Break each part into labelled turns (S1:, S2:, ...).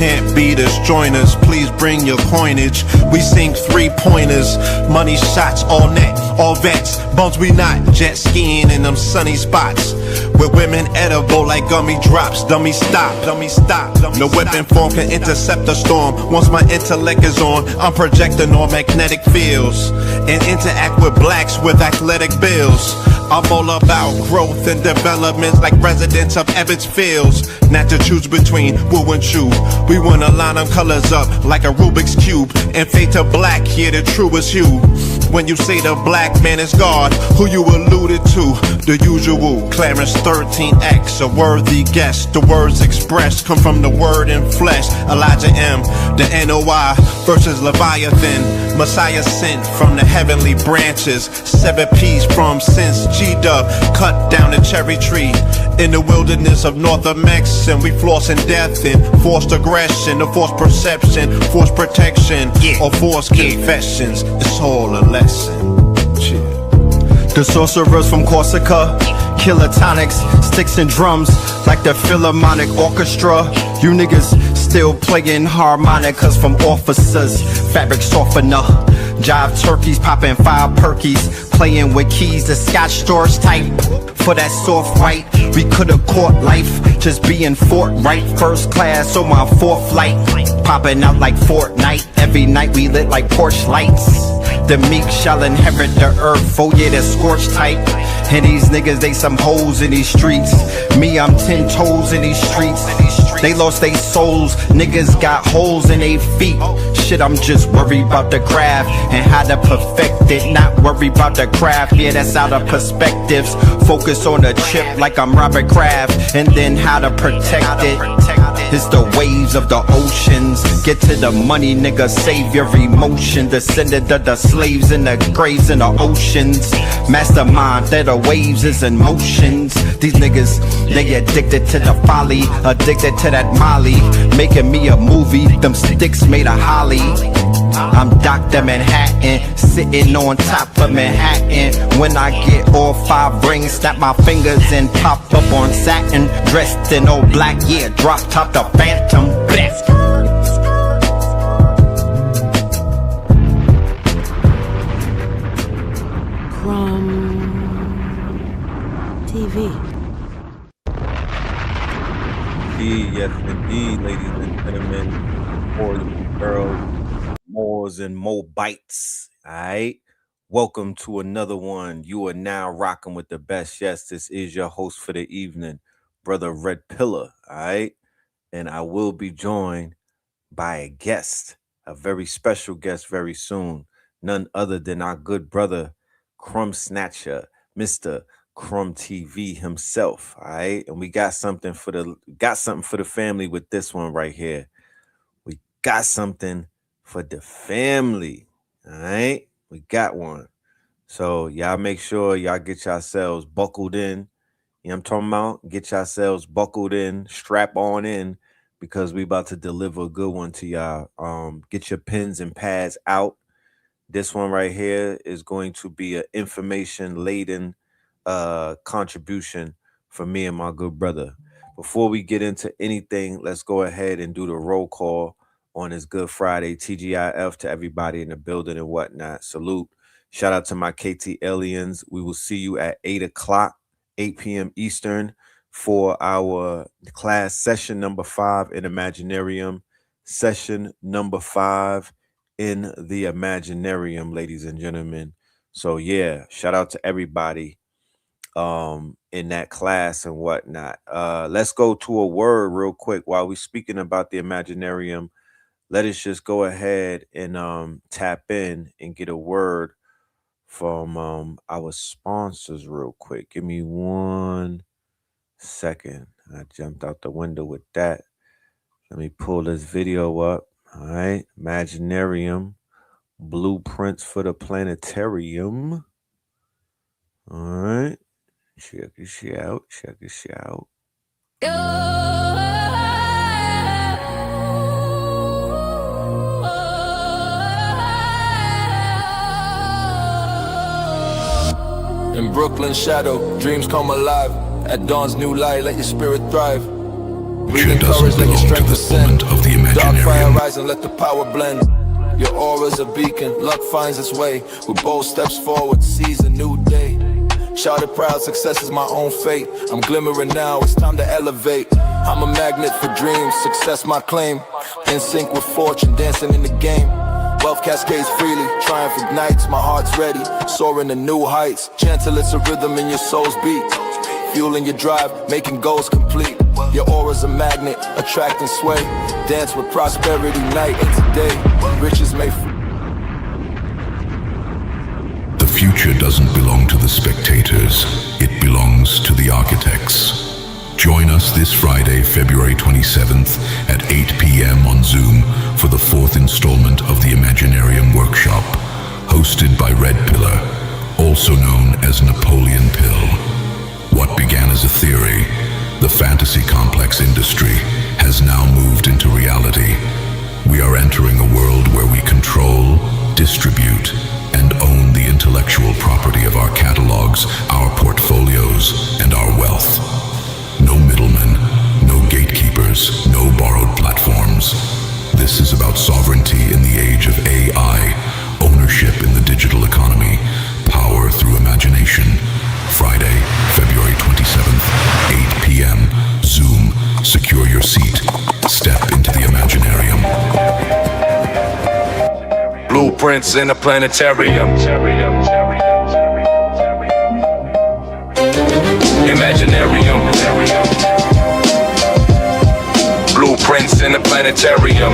S1: can't beat us, join us, please bring your coinage. We sink 3-pointers, money shots all net, all vets. Bums we not, jet skiing in them sunny spots. With women edible like gummy drops. Dummy stop, dummy stop. No weapon form can intercept a storm. Once my intellect is on, I'm projecting on magnetic fields and interact with blacks with athletic bills. I'm all about growth and development like residents of Ebbets Fields. Not to choose between woo and chew. We wanna line them colors up like a Rubik's Cube and fade to black, yeah, the truest hue. When you say the black man is God, who you alluded to? The usual, Clarence 13X, a worthy guest. The words expressed come from the word in flesh. Elijah M, the NOI versus Leviathan. Messiah sent from the heavenly branches. 7 P's from since G-Dub cut down the cherry tree. In the wilderness of North Mex, and we flossing death and forced aggression, or forced perception, forced protection, or forced confessions. It's all a lesson.
S2: The sorcerers from Corsica, killer tonics, sticks and drums like the Philharmonic Orchestra. You niggas still playing harmonicas from officers. Fabric softener, jive turkeys popping 5 perkies, playing with keys, the Scotch storage type. For that soft white, we could've caught life, just being forthright. First class on my 4th flight, popping out like Fortnite. Every night we lit like Porsche lights. The meek shall inherit the earth, oh yeah, the scorched type. And these niggas, they some hoes in these streets. Me, I'm 10 toes in these streets. They lost their souls, niggas got holes in their feet. Shit, I'm just worried about the craft and how to perfect it. Not worried about the craft, yeah, that's out of perspectives. Focus on the chip like I'm Robert Kraft, and then how to protect it. It's the waves of the oceans. Get to the money, nigga, save your emotion. Descendant of the slaves in the graves in the oceans. Mastermind that the waves is in motions. These niggas, they addicted to the folly, addicted to that molly. Making me a movie, them sticks made of holly. I'm Dr. Manhattan, sitting on top of Manhattan. When I get all 5 rings, snap my fingers and pop up on satin. Dressed in all black, yeah, drop top the Phantom. Blast.
S3: CRUMB TV.
S4: Yes, indeed, ladies and gentlemen, boys and girls, Moors and Mobites. Alright. Welcome to another one. You are now rocking with the best. Yes, this is your host for the evening, Brother Red Pillar. Alright. And I will be joined by a guest, a very special guest very soon. None other than our good brother, CRUMB Snatcher, Mr. CRUMB TV himself. All right. And we got something for the family with this one right here. We got something for the family. All right. We got one. So y'all make sure y'all get yourselves buckled in. You know what I'm talking about? Get yourselves buckled in, strap on in, because we about to deliver a good one to y'all. Get your pens and pads out. This one right here is going to be an information-laden contribution for me and my good brother. Before we get into anything, let's go ahead and do the roll call on this Good Friday. TGIF to everybody in the building and whatnot. Salute. Shout out to my KT aliens. We will see you at 8 o'clock, 8 p.m. Eastern for our class session number 5 in Imaginarium. Session number 5 in the Imaginarium, ladies and gentlemen. So yeah, shout out to everybody in that class and whatnot. Let's go to a word real quick while we're speaking about the Imaginarium. Let us just go ahead and tap in and get a word from our sponsors real quick. Give me 1 second. I jumped out the window with that. Let me pull this video up. All right, Imaginarium, blueprints for the planetarium. All right, check this out, check this out.
S5: In Brooklyn shadow, dreams come alive. At dawn's new light, let your spirit thrive. future doesn't belong to the fulfillment of the
S6: Dark fire
S5: Imaginarium.
S6: rise and let the power blend. Your aura's a beacon, luck finds its way. With bold steps forward, seize a new day. Shouted proud, success is my own fate. I'm glimmering now, it's time to elevate. I'm a magnet for dreams, success my claim. In sync with fortune, dancing in the game. Wealth cascades freely, triumph ignites, my heart's ready. Soaring to new heights, gentle it's a rhythm in your soul's beat. Fueling your drive, making goals complete. Your aura's a magnet, attract and sway. Dance with prosperity night and today. Riches may
S5: The future doesn't belong to the spectators, it belongs to the architects. Join us this Friday, February 27th at 8 p.m. on Zoom for the 4th installment of the Imaginarium Workshop, hosted by Red Pillar, also known as Napoleon Pill. What began as a theory, the fantasy complex industry, has now moved into reality. We are entering a world where we control, distribute, and own the intellectual property of our catalogs, our portfolios, and our wealth. No middlemen, no gatekeepers, no borrowed platforms. This is about sovereignty in the age of AI, ownership in the digital economy, power through imagination. Friday, February 27th, 8 p.m. Zoom. Secure your seat. Step into the Imaginarium.
S6: blueprints in a planetarium. Imaginarium. Blueprints in a planetarium.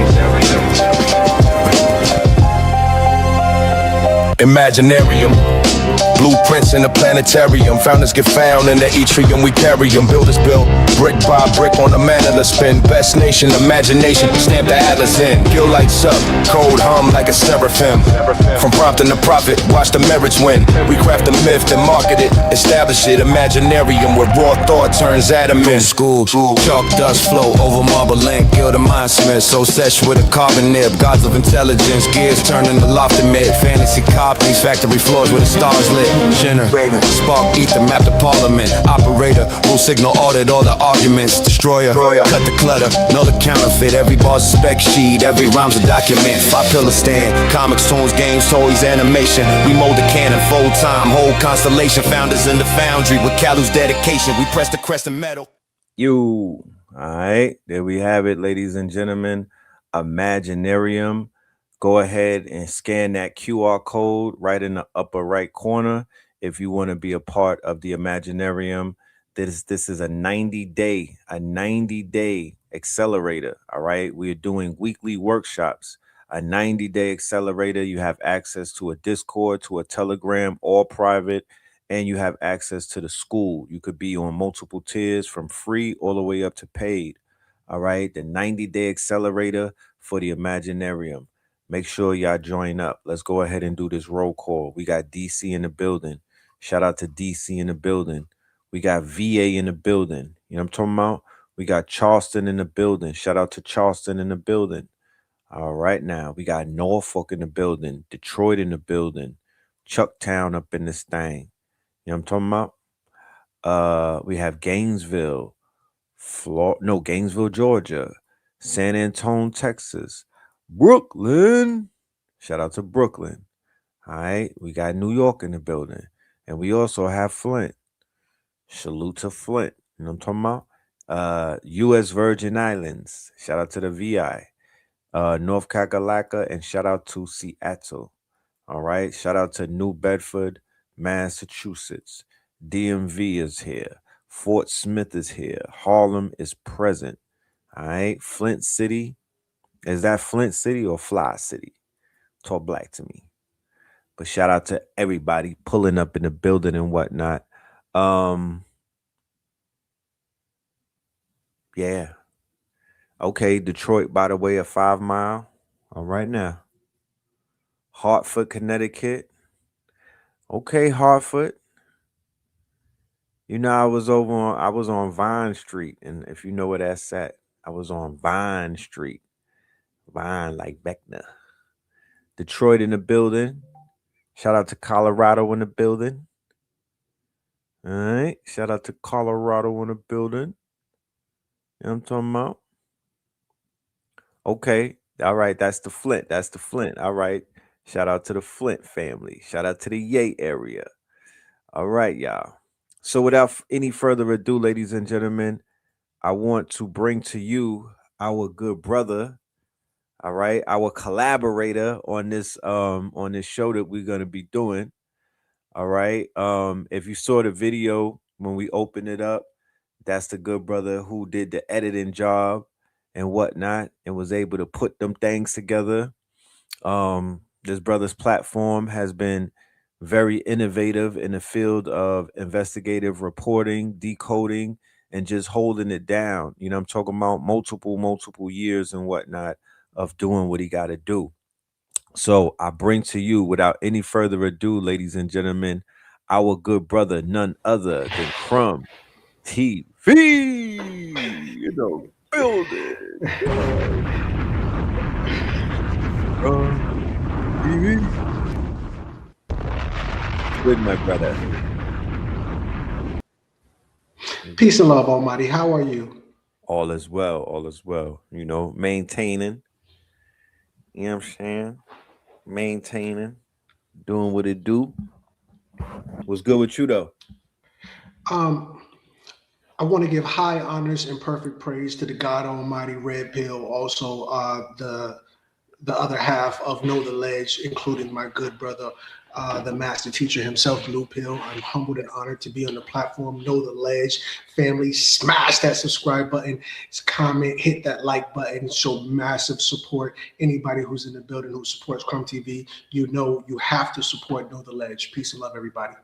S6: Imaginarium. Blueprints in the planetarium. Founders get found in the atrium, we carry them. Builders build brick by brick on the manila spin. Best nation, imagination, stamp the atlas in. Gill lights up, code hum like a seraphim. From prompting the prophet, watch the merits win. We craft the myth, then market it, establish it. Imaginarium where raw thought turns atom in. School, chalk dust flow over marble link. Gill the mindsmith, so sesh with a carbon nib. Gods of intelligence, gears turning the loft amid. Fantasy copies, factory floors with the stars lit. Jenner, spark ether, map the parliament. Operator, rule signal audit all the arguments. Destroyer, cut the clutter, know the counterfeit. Every bar's a spec sheet, every rhyme's a document. 5 pillar stand, comics, tunes, games, toys, animation. We mold the cannon, full time, whole constellation. Founders in the foundry with Kalu's dedication. We press the crescent metal.
S4: You, all right, there we have it, ladies and gentlemen. Imaginarium. Go ahead and scan that QR code right in the upper right corner if you want to be a part of the Imaginarium. This is a 90-day accelerator. All right, we're doing weekly workshops. A 90-day accelerator. You have access to a Discord, to a Telegram, all private, and you have access to the school. You could be on multiple tiers from free all the way up to paid. All right, the 90-day accelerator for the Imaginarium. Make sure y'all join up. Let's go ahead and do this roll call. We got DC in the building. Shout out to DC in the building. We got VA in the building. You know what I'm talking about? We got Charleston in the building. Shout out to Charleston in the building. All right, now we got Norfolk in the building. Detroit in the building. Chucktown up in this thing. You know what I'm talking about? We have Gainesville, Gainesville, Georgia. San Antonio, Texas. Brooklyn. Shout out to Brooklyn. All right. We got New York in the building. And we also have Flint. Salute to Flint. You know what I'm talking about? U.S. Virgin Islands. Shout out to the VI. North Kakalaka. And shout out to Seattle. All right. Shout out to New Bedford, Massachusetts. DMV is here. Fort Smith is here. Harlem is present. All right. Flint City. Is that Flint City or Fly City? Talk black to me. But shout out to everybody pulling up in the building and whatnot. Yeah. Okay, Detroit, by the way, a 5 mile. All right now. Hartford, Connecticut. Okay, Hartford. You know, I was on Vine Street, and if you know where that's at, I was on Vine Street. Vine like Beckner. Detroit in the building. Shout out to Colorado in the building. All right. Shout out to Colorado in the building. You know what I'm talking about? Okay. All right. That's the Flint. That's the Flint. All right. Shout out to the Flint family. Shout out to the Yay area. All right, y'all. So without any further ado, ladies and gentlemen, I want to bring to you our good brother, all right, our collaborator on this show that we're gonna be doing. All right. If you saw the video when we opened it up, that's the good brother who did the editing job and whatnot and was able to put them things together. This brother's platform has been very innovative in the field of investigative reporting, decoding, and just holding it down. You know, I'm talking about multiple years and whatnot of doing what he got to do. So I bring to you, without any further ado, ladies and gentlemen, our good brother, none other than CRUMB TV. You know, building. TV. Good, my brother.
S7: Peace and love, Almighty. How are you?
S4: All is well. All is well. You know, maintaining. You know what I'm saying? Maintaining, doing what it do. What's good with you though?
S7: I want to give high honors and perfect praise to the God Almighty Red Pill, also the other half of Know the Ledge, including my good brother, the master teacher himself, Blue Pill. I'm humbled and honored to be on the platform. Know the Ledge family. Smash that subscribe button, comment, hit that like button, show massive support. Anybody who's in the building who supports CRUMB TV, you know you have to support Know the Ledge. Peace and love, everybody.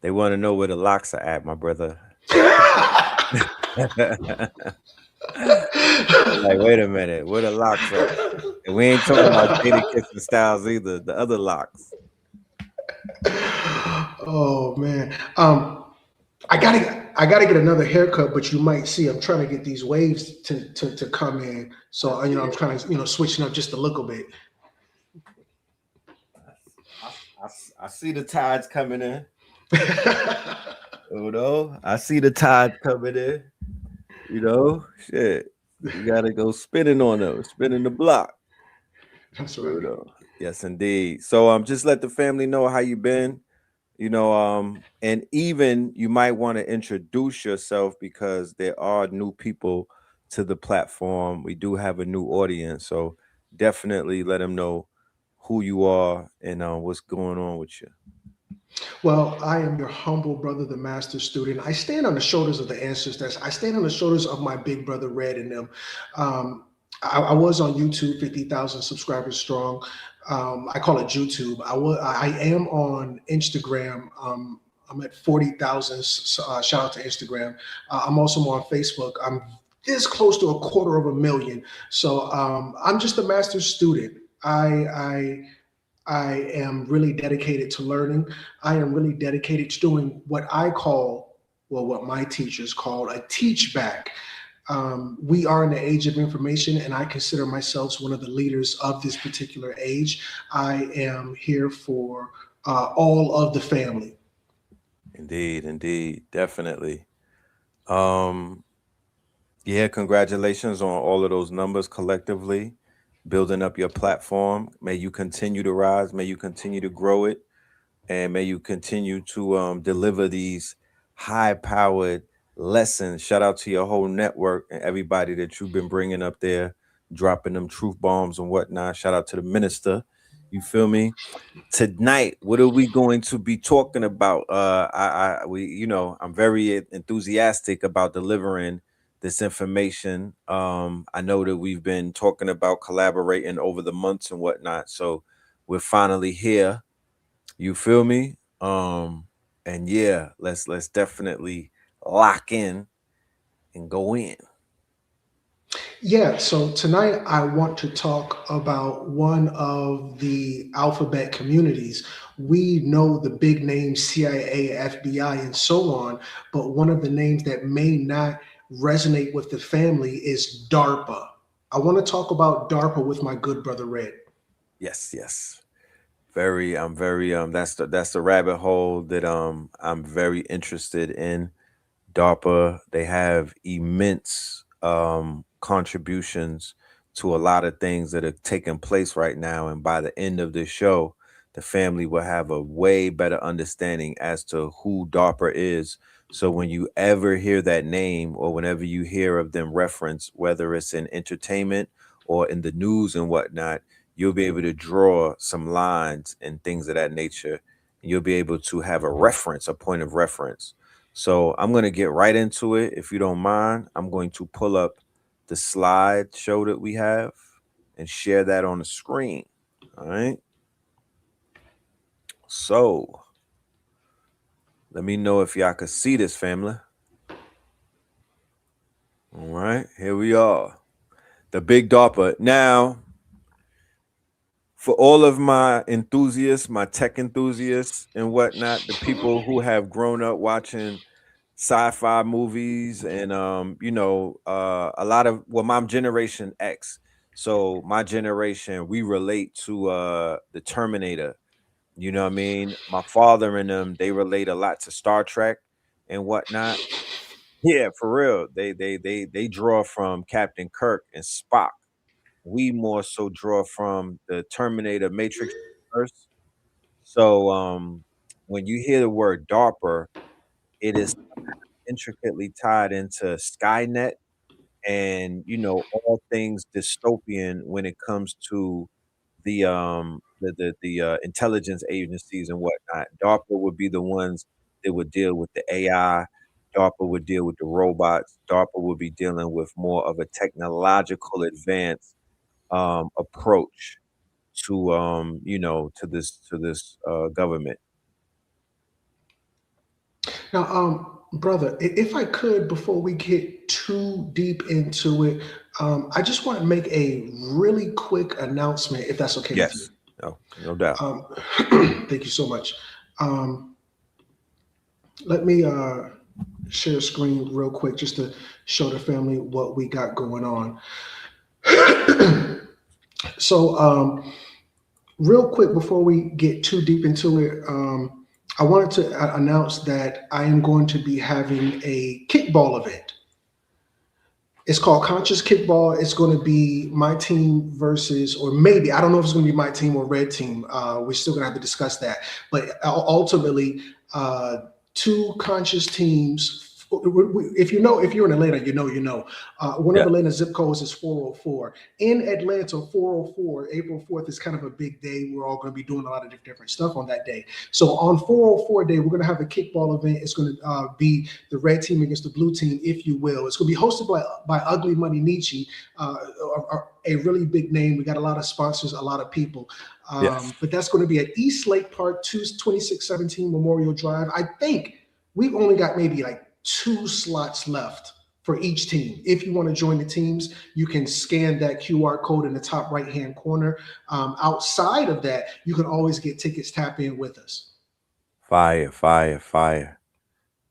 S4: They want to know where the locks are at, my brother. Like, wait a minute, where the locks are? And we ain't talking about Jada Kissing Styles either. The other locks.
S7: Oh man, I gotta get another haircut, but you might see I'm trying to get these waves to come in. So I'm trying to switching up just a little bit.
S4: I see the tides coming in. I see the tides coming in. Shit. You gotta go spinning on them, spinning the block.
S7: That's right.
S4: Yes, indeed. So just let the family know how you been. And even you might want to introduce yourself because there are new people to the platform. We do have a new audience, so definitely let them know who you are and what's going on with you.
S7: Well, I am your humble brother, the master student. I stand on the shoulders of the ancestors. I stand on the shoulders of my big brother Red and them. I was on YouTube, 50,000 subscribers strong. I call it YouTube. I am on Instagram. I'm at 40,000. Shout out to Instagram. I'm also on Facebook. I'm this close to 250,000. So I'm just a master student. I am really dedicated to learning. I am really dedicated to doing what I call, what my teachers call a teach back. We are in the age of information, and I consider myself one of the leaders of this particular age. I am here for all of the family.
S4: Indeed, definitely. Yeah, congratulations on all of those numbers collectively, building up your platform. May you continue to rise, may you continue to grow it, and may you continue to deliver these high-powered lessons. Shout out to your whole network and everybody that you've been bringing up there, dropping them truth bombs and whatnot. Shout out to the minister. You feel me? Tonight, what are we going to be talking about? I'm very enthusiastic about delivering this information. I know that we've been talking about collaborating over the months and whatnot, so we're finally here. You feel me? And yeah, let's definitely lock in and go in.
S7: Yeah, so tonight I want to talk about one of the alphabet communities. We know the big names CIA, FBI, and so on, but one of the names that may not resonate with the family is DARPA. I want to talk about DARPA with my good brother Red.
S4: Yes. I'm very that's the rabbit hole that I'm very interested in. DARPA, they have immense contributions to a lot of things that are taking place right now. And by the end of this show, the family will have a way better understanding as to who DARPA is. So when you ever hear that name, or whenever you hear of them referenced, whether it's in entertainment or in the news and whatnot, you'll be able to draw some lines and things of that nature. And you'll be able to have a reference, a point of reference. So I'm going to get right into it. If you don't mind, I'm going to pull up the slideshow that we have and share that on the screen. All right. So let me know if y'all could see this, family. All right, here we are. The big DARPA. Now, for all of my enthusiasts, my tech enthusiasts and whatnot, the people who have grown up watching sci-fi movies and a lot of, well, my generation X. So my generation, we relate to the Terminator. You know what I mean? My father and them, they relate a lot to Star Trek and whatnot. Yeah, for real. They draw from Captain Kirk and Spock. We more so draw from the Terminator Matrix universe. So when you hear the word DARPA, it is intricately tied into Skynet and all things dystopian when it comes to the intelligence agencies and whatnot. DARPA would be the ones that would deal with the AI. DARPA would deal with the robots. DARPA would be dealing with more of a technological advance approach to this government.
S7: Now, brother, if I could, before we get too deep into it, I just want to make a really quick announcement, if that's okay with you.
S4: Yes, no doubt.
S7: Thank you so much. Let me share a screen real quick just to show the family what we got going on. So, real quick, before we get too deep into it, I wanted to announce that I am going to be having a kickball event. It's called Conscious Kickball. It's going to be my team versus, or maybe, I don't know if it's going to be my team or red team. We're still going to have to discuss that. But ultimately, two conscious teams. If you're in Atlanta, one of Atlanta's zip codes is 404. In Atlanta, 404, April 4th is kind of a big day. We're all going to be doing a lot of different stuff on that day. So on 404 day, we're going to have a kickball event. It's going to be the red team against the blue team, if you will. It's going to be hosted by Ugly Money Nietzsche, a really big name. We got a lot of sponsors, a lot of people.
S4: Yes.
S7: But that's going to be at East Lake Park, 2617 Memorial Drive. I think we've only got maybe like 2 slots left for each team. If you want to join the teams, you can scan that QR code in the top right-hand corner. Outside of that, you can always get tickets, tap in with us.
S4: Fire, fire, fire.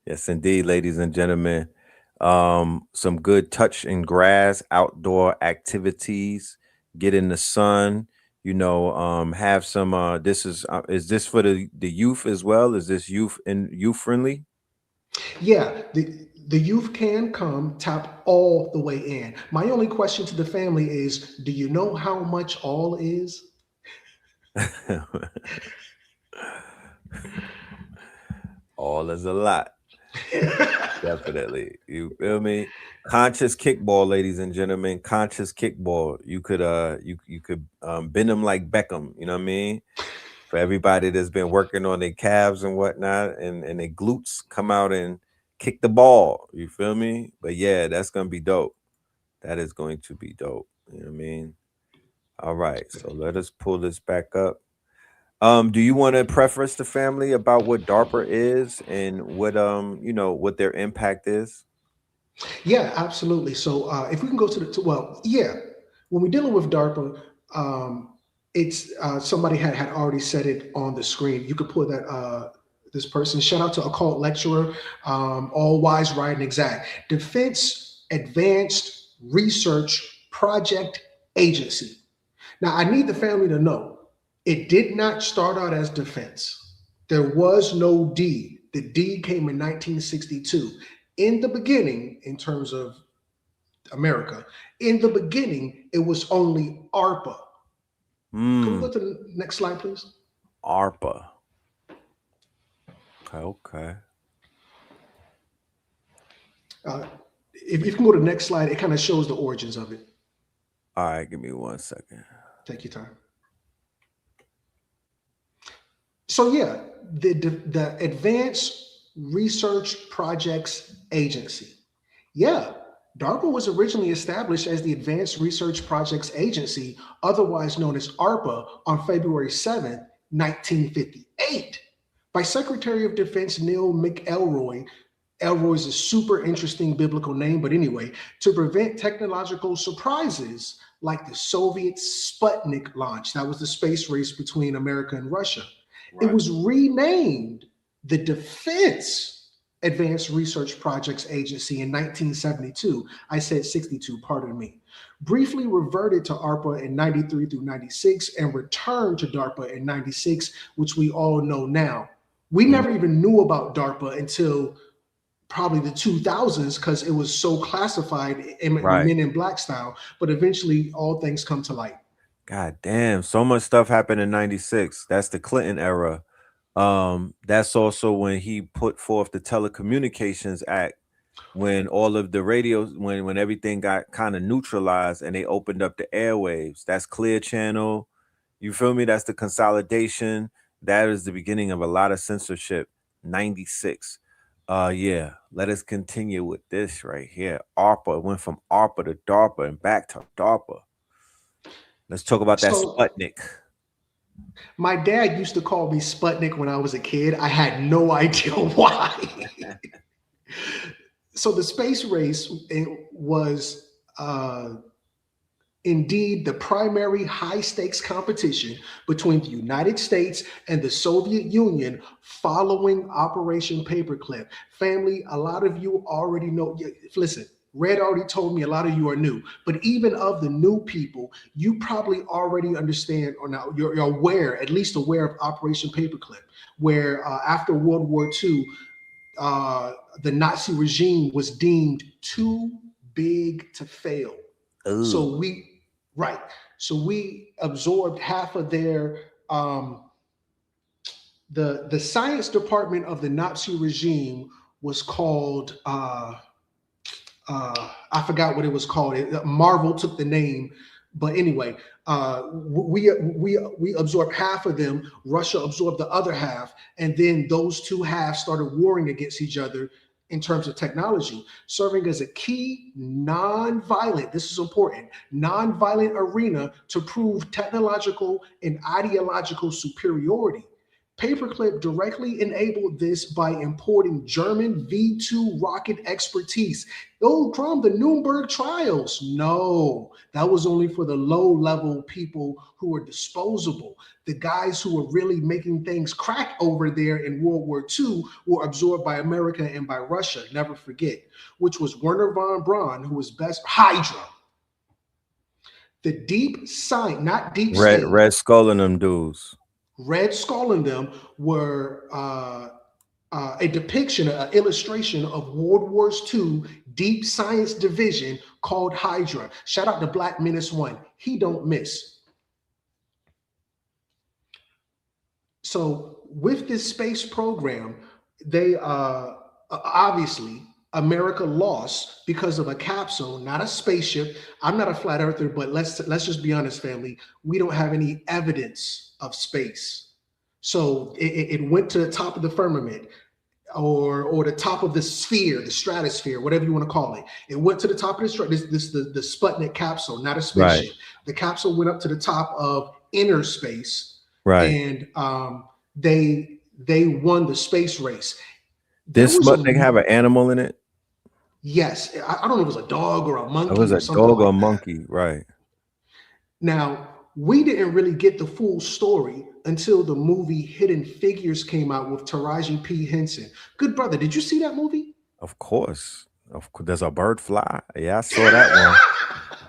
S4: Yes, indeed, ladies and gentlemen. Some good touch in grass, outdoor activities, get in the sun, have some, is this for the youth as well? Is this youth friendly?
S7: Yeah, the youth can come, tap all the way in. My only question to the family is, do you know how much all is?
S4: All is a lot. Definitely. You feel me? Conscious kickball, ladies and gentlemen. Conscious kickball. You could bend them like Beckham, you know what I mean? For everybody that's been working on their calves and whatnot, and their glutes, come out and kick the ball. You feel me? But yeah, that's gonna be dope. That is going to be dope. You know what I mean? All right, so let us pull this back up. Do you want to preface the family about what DARPA is and what what their impact is?
S7: Yeah, absolutely. So if we can go to when we're dealing with DARPA, it's somebody had already said it on the screen. You could pull that this person. Shout out to Occult Lecturer, All Wise, Right and Exact. Defense Advanced Research Project Agency. Now, I need the family to know it did not start out as defense. There was no D. The D came in 1962. In the beginning, in terms of America. In the beginning, it was only ARPA. Can we go to the next slide, please?
S4: ARPA. Okay.
S7: If you can go to the next slide, it kind of shows the origins of it.
S4: All right, give me 1 second.
S7: Take your time. So yeah, the Advanced Research Projects Agency. Yeah, DARPA was originally established as the Advanced Research Projects Agency, otherwise known as ARPA, on February 7th, 1958, by Secretary of Defense Neil McElroy. Elroy is a super interesting biblical name, but anyway, to prevent technological surprises like the Soviet Sputnik launch. That was the space race between America and Russia. Right. It was renamed the Defense Advanced Research Projects Agency in 1972. I said 62, pardon me. Briefly reverted to ARPA in 93 through 96 and returned to DARPA in 96, which we all know now. We never even knew about DARPA until probably the 2000s because it was so classified in Men in Black style, but eventually all things come to light.
S4: God damn, so much stuff happened in 96. That's the Clinton era. That's also when he put forth the Telecommunications Act, when all of the radios, when everything got kind of neutralized and they opened up the airwaves. That's Clear Channel. You feel me? That's the consolidation. That is the beginning of a lot of censorship. 96. Yeah, let us continue with this right here. ARPA. It went from ARPA to DARPA and back to DARPA. Let's talk about that Sputnik.
S7: My dad used to call me Sputnik when I was a kid. I had no idea why. So the space race was indeed the primary high-stakes competition between the United States and the Soviet Union following Operation Paperclip. Family, a lot of you already know. Listen, Red already told me a lot of you are new, but even of the new people, you probably already understand, or now you're aware, at least aware of Operation Paperclip, where after World War II, the Nazi regime was deemed too big to fail. Ooh. So we absorbed half of their the science department of the Nazi regime was called I forgot what it was called. Marvel took the name, but anyway, we absorbed half of them. Russia absorbed the other half, and then those two halves started warring against each other in terms of technology, serving as a key non-violent, this is important, non-violent arena to prove technological and ideological superiority. Paperclip directly enabled this by importing German V-2 rocket expertise. Oh, CRUMB, the Nuremberg trials. No, that was only for the low-level people who were disposable. The guys who were really making things crack over there in World War II were absorbed by America and by Russia, never forget, which was Werner von Braun, who was best, Hydra. The deep science, not deep state.
S4: Red Skull and them dudes.
S7: Red Skull and them were a depiction, an illustration of World War II deep science division called Hydra. Shout out to Black Menace 1. He don't miss. So with this space program, they obviously America lost because of a capsule, not a spaceship. I'm not a flat earther, but let's just be honest, family. We don't have any evidence of space. So it went to the top of the firmament or the top of the sphere, the stratosphere, whatever you want to call it. It went to the top of the Sputnik capsule, not a spaceship. Right. The capsule went up to the top of inner space. Right. And they won the space race.
S4: Did Sputnik have an animal in it?
S7: Yes. I don't know if it was a dog or a monkey.
S4: It was a dog or a monkey, right.
S7: Now, we didn't really get the full story until the movie Hidden Figures came out with Taraji P. Henson. Good brother, did you see that movie?
S4: Of course. There's a bird fly. Yeah, I saw that one.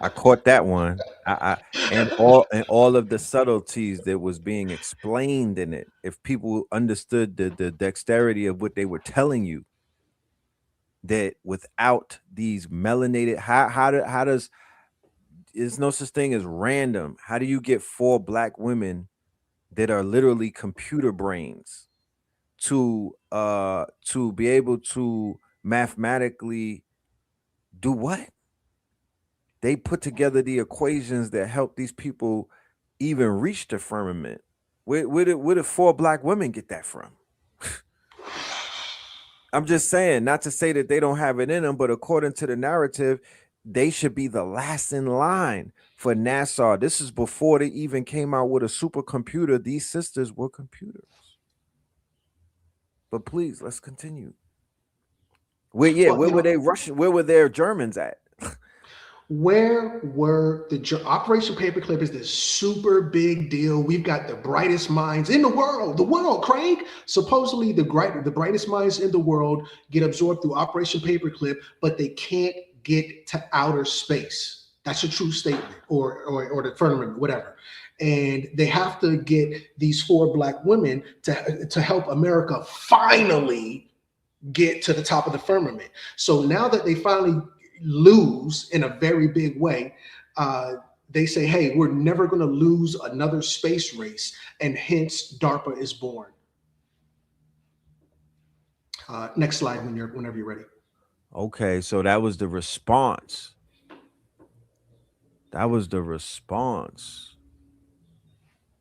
S4: I caught that one. And all of the subtleties that was being explained in it. If people understood the dexterity of what they were telling you. that without these melanated, how does, there's no such thing as random. How do you get 4 black women that are literally computer brains to be able to mathematically do what? They put together the equations that help these people even reach the firmament. Where did 4 black women get that from? I'm just saying, not to say that they don't have it in them, but according to the narrative, they should be the last in line for NASA. This is before they even came out with a supercomputer. These sisters were computers. But please, let's continue. Where were they Russian? Where were their Germans at?
S7: Where were Operation Paperclip is this super big deal. We've got the brightest minds in the world, Craig. Supposedly the brightest minds in the world get absorbed through Operation Paperclip, but they can't get to outer space. That's a true statement, or the firmament, whatever. And they have to get these 4 black women to help America finally get to the top of the firmament. So now that they finally lose in a very big way, they say, hey, we're never going to lose another space race, and hence DARPA is born. Next slide whenever you're ready.
S4: Okay, so that was the response. That was the response.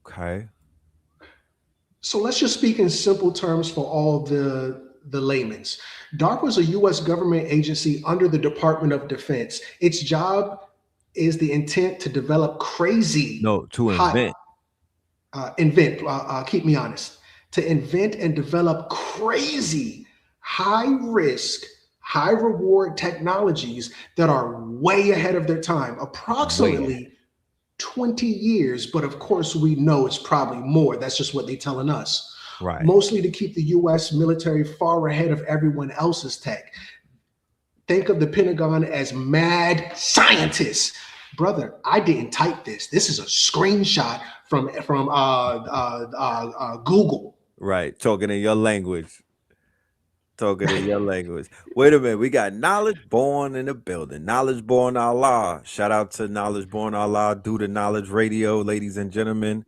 S4: Okay.
S7: So let's just speak in simple terms for all the layman's. DARPA is a U.S. government agency under the Department of Defense. Its job is the intent to develop crazy.
S4: No, to invent.
S7: Keep me honest. To invent and develop crazy, high risk, high reward technologies that are way ahead of their time, approximately 20 years. But of course, we know it's probably more. That's just what they're telling us.
S4: Right.
S7: Mostly to keep the U.S. military far ahead of everyone else's tech. Think of the Pentagon as mad scientists. Brother, I didn't type this. This is a screenshot from Google.
S4: Right. Talking in your language. Talking in your language. Wait a minute. We got Knowledge Born in the building. Knowledge Born Allah. Shout out to Knowledge Born Allah. Do the Knowledge Radio, ladies and gentlemen.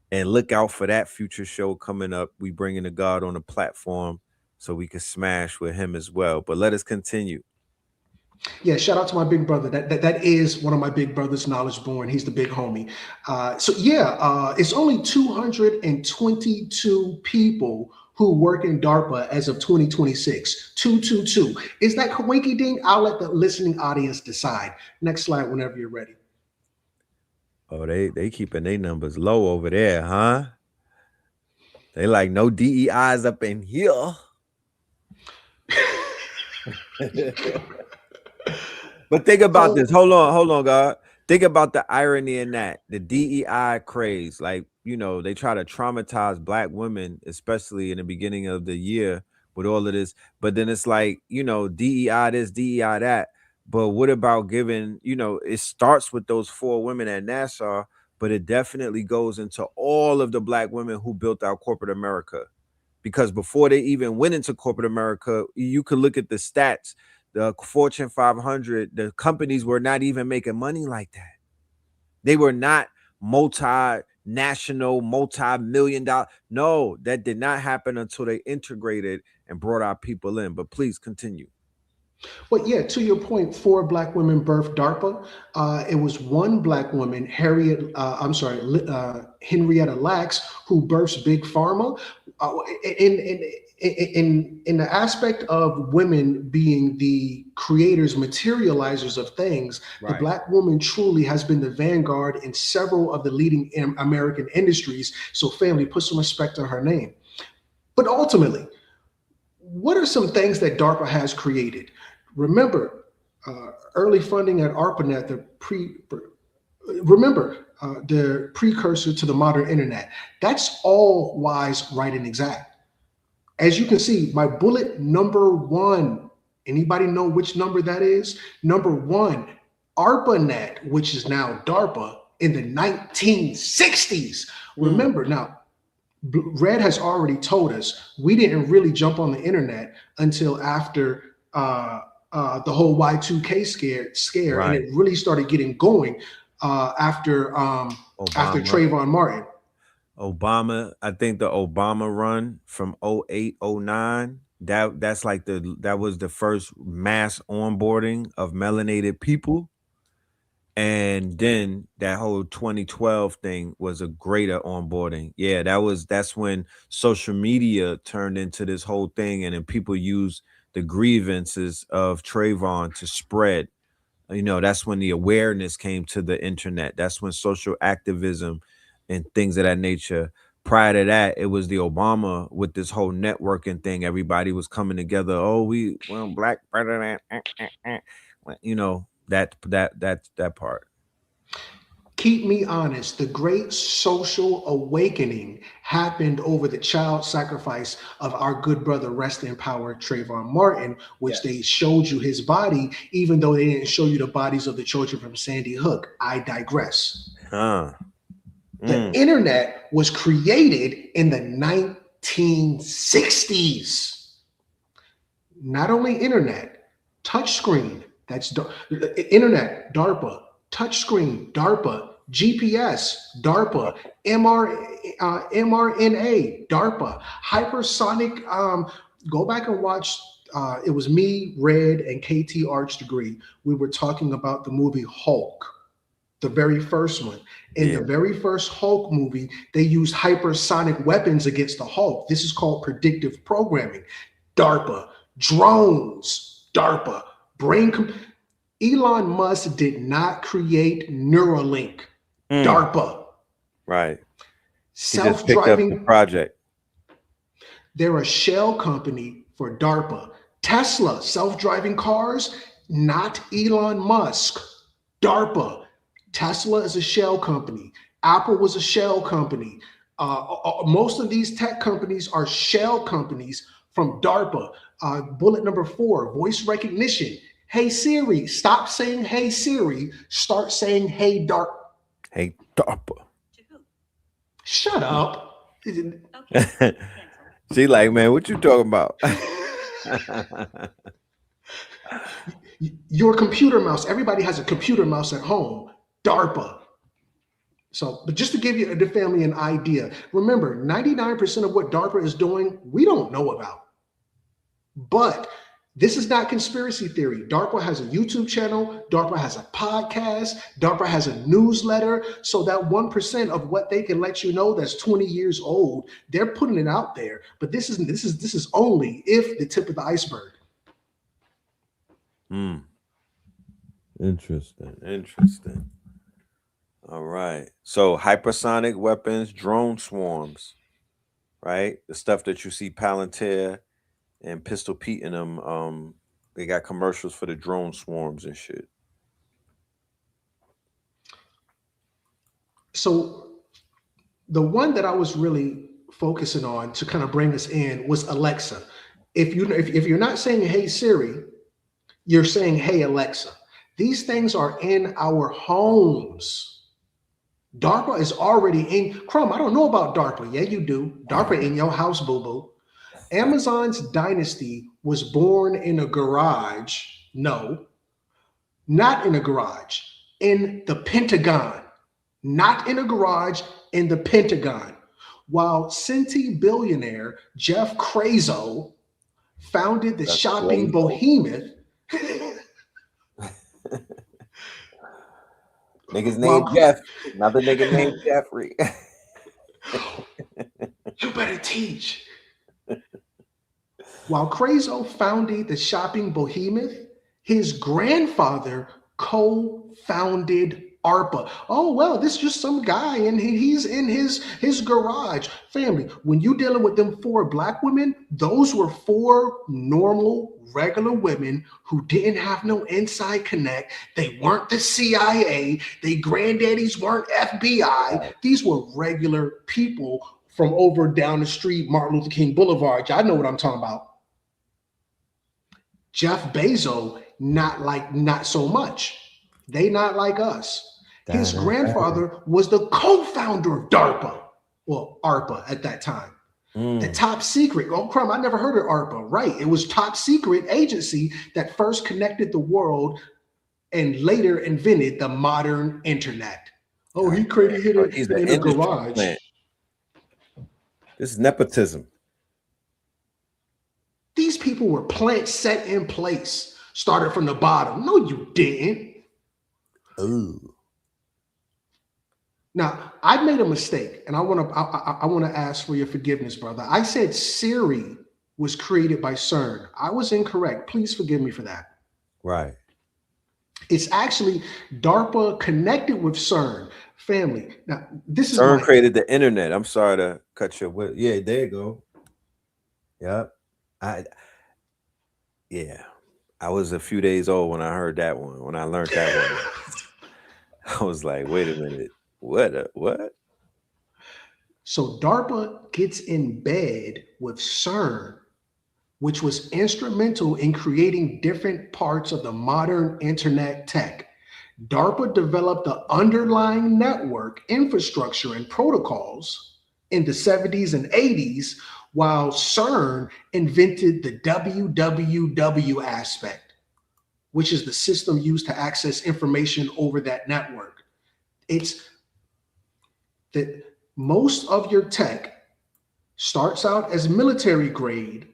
S4: And look out for that future show coming up. We bringing the God on the platform so we can smash with him as well. But let us continue.
S7: Yeah, shout out to my big brother. That is one of my big brothers, Knowledge Born. He's the big homie. It's only 222 people who work in DARPA as of 2026. 222. Is that coinky ding? I'll let the listening audience decide. Next slide whenever you're ready.
S4: Oh, they keeping their numbers low over there, huh? They like no DEIs up in here. But think about this. Hold on, God. Think about the irony in that. The DEI craze, like, they try to traumatize black women, especially in the beginning of the year with all of this. But then it's like, DEI this, DEI that. But what about giving, it starts with those 4 women at NASA, but it definitely goes into all of the black women who built out corporate America. Because before they even went into corporate America, you could look at the stats. The Fortune 500, the companies were not even making money like that. They were not multinational, multi-million-dollar. No, that did not happen until they integrated and brought our people in. But please continue.
S7: Well, yeah, to your point, 4 black women birthed DARPA. It was 1 black woman, Henrietta Lacks, who births Big Pharma. In the aspect of women being the creators, materializers of things, right. The black woman truly has been the vanguard in several of the leading American industries. So family, put some respect on her name. But ultimately, what are some things that DARPA has created? Remember, early funding at ARPANET, the precursor to the modern internet. That's all wise, right, and exact. As you can see, my bullet number 1, anybody know which number that is? Number 1, ARPANET, which is now DARPA, in the 1960s. Remember, now, Red has already told us we didn't really jump on the internet until after the whole Y2K scare,
S4: Right.
S7: and it really started getting going after Trayvon Martin.
S4: Obama, I think the Obama run from 08, 09, that's like that was the first mass onboarding of melanated people. And then that whole 2012 thing was a greater onboarding. Yeah, that's when social media turned into this whole thing, and then people use the grievances of Trayvon to spread. You know, that's when the awareness came to the internet. That's when social activism and things of that nature. Prior to that, it was the Obama with this whole networking thing. Everybody was coming together. Oh, we want black president. You know, that part.
S7: Keep me honest, the great social awakening happened over the child sacrifice of our good brother, rest in power, Trayvon Martin, which they showed you his body, even though they didn't show you the bodies of the children from Sandy Hook. I digress. The internet was created in the 1960s. Not only internet, touchscreen, that's internet, DARPA, touchscreen, DARPA, GPS, DARPA, mRNA, DARPA, hypersonic. Go back and watch. It was me, Red, and KT Arch Degree. We were talking about the movie Hulk, the very first one. In the very first Hulk movie, they used hypersonic weapons against the Hulk. This is called predictive programming. DARPA, drones, DARPA, Elon Musk did not create Neuralink. DARPA.
S4: Right.
S7: Self-driving
S4: project.
S7: They're a shell company for DARPA. Tesla, self-driving cars, not Elon Musk. DARPA. Tesla is a shell company. Apple was a shell company. Most of these tech companies are shell companies from DARPA. Bullet number 4, voice recognition. Hey Siri, stop saying hey Siri, start saying hey DARPA.
S4: Hey DARPA.
S7: Shut up.
S4: She like, man, what you talking about?
S7: Your computer mouse, everybody has a computer mouse at home. DARPA. So, but just to give you the family an idea, remember 99% of what DARPA is doing, we don't know about. But this is not conspiracy theory. DARPA has a YouTube channel. DARPA has a podcast. DARPA has a newsletter. So that 1% of what they can let you know that's 20 years old, they're putting it out there. But this is only if the tip of the iceberg.
S4: Interesting. All right. So hypersonic weapons, drone swarms, right? The stuff that you see Palantir and Pistol Pete in them, they got commercials for the drone swarms and shit.
S7: So the one that I was really focusing on to kind of bring us in was Alexa. If you're not saying hey Siri, you're saying hey Alexa. These things are in our homes. DARPA is already in. CRUMB, I don't know about DARPA. Yeah, you do. DARPA in your house, boo-boo. Amazon's dynasty was born in a garage. No, not in a garage. In the Pentagon. Not in a garage, in the Pentagon. While centibillionaire Jeff Bezos founded the shopping behemoth.
S4: Niggas named Jeff, another nigga named Jeffrey.
S7: You better teach. While Bezos founded the shopping behemoth, his grandfather co-founded ARPA. Oh, well, this is just some guy and he's in his garage. Family, when you dealing with them 4 black women, those were 4 normal, regular women who didn't have no inside connect. They weren't the CIA. They granddaddies weren't FBI. These were regular people from over down the street, Martin Luther King Boulevard. Y'all know what I'm talking about. Jeff Bezos, not so much. They not like us. His grandfather was the co-founder of DARPA, well, ARPA at that time. The top secret. Oh, crumb! I never heard of ARPA. Right? It was top secret agency that first connected the world and later invented the modern internet. Oh, he created it
S4: He's
S7: in
S4: an
S7: a
S4: industry
S7: garage.
S4: plant. This is nepotism.
S7: These people were plants set in place, started from the bottom. No, you didn't.
S4: Ooh.
S7: Now, I made a mistake, and I want to ask for your forgiveness, brother. I said Siri was created by CERN. I was incorrect. Please forgive me for that.
S4: Right.
S7: It's actually DARPA connected with CERN. Family. Now, this is
S4: CERN created the internet. I'm sorry to cut you. Yeah, there you go. Yep. I was a few days old when I heard that one. When I learned that one, I was like, wait a minute. What?
S7: So DARPA gets in bed with CERN, which was instrumental in creating different parts of the modern internet tech. DARPA developed the underlying network infrastructure and protocols in the 70s and 80s, while CERN invented the WWW aspect, which is the system used to access information over that network. It's that most of your tech starts out as military grade,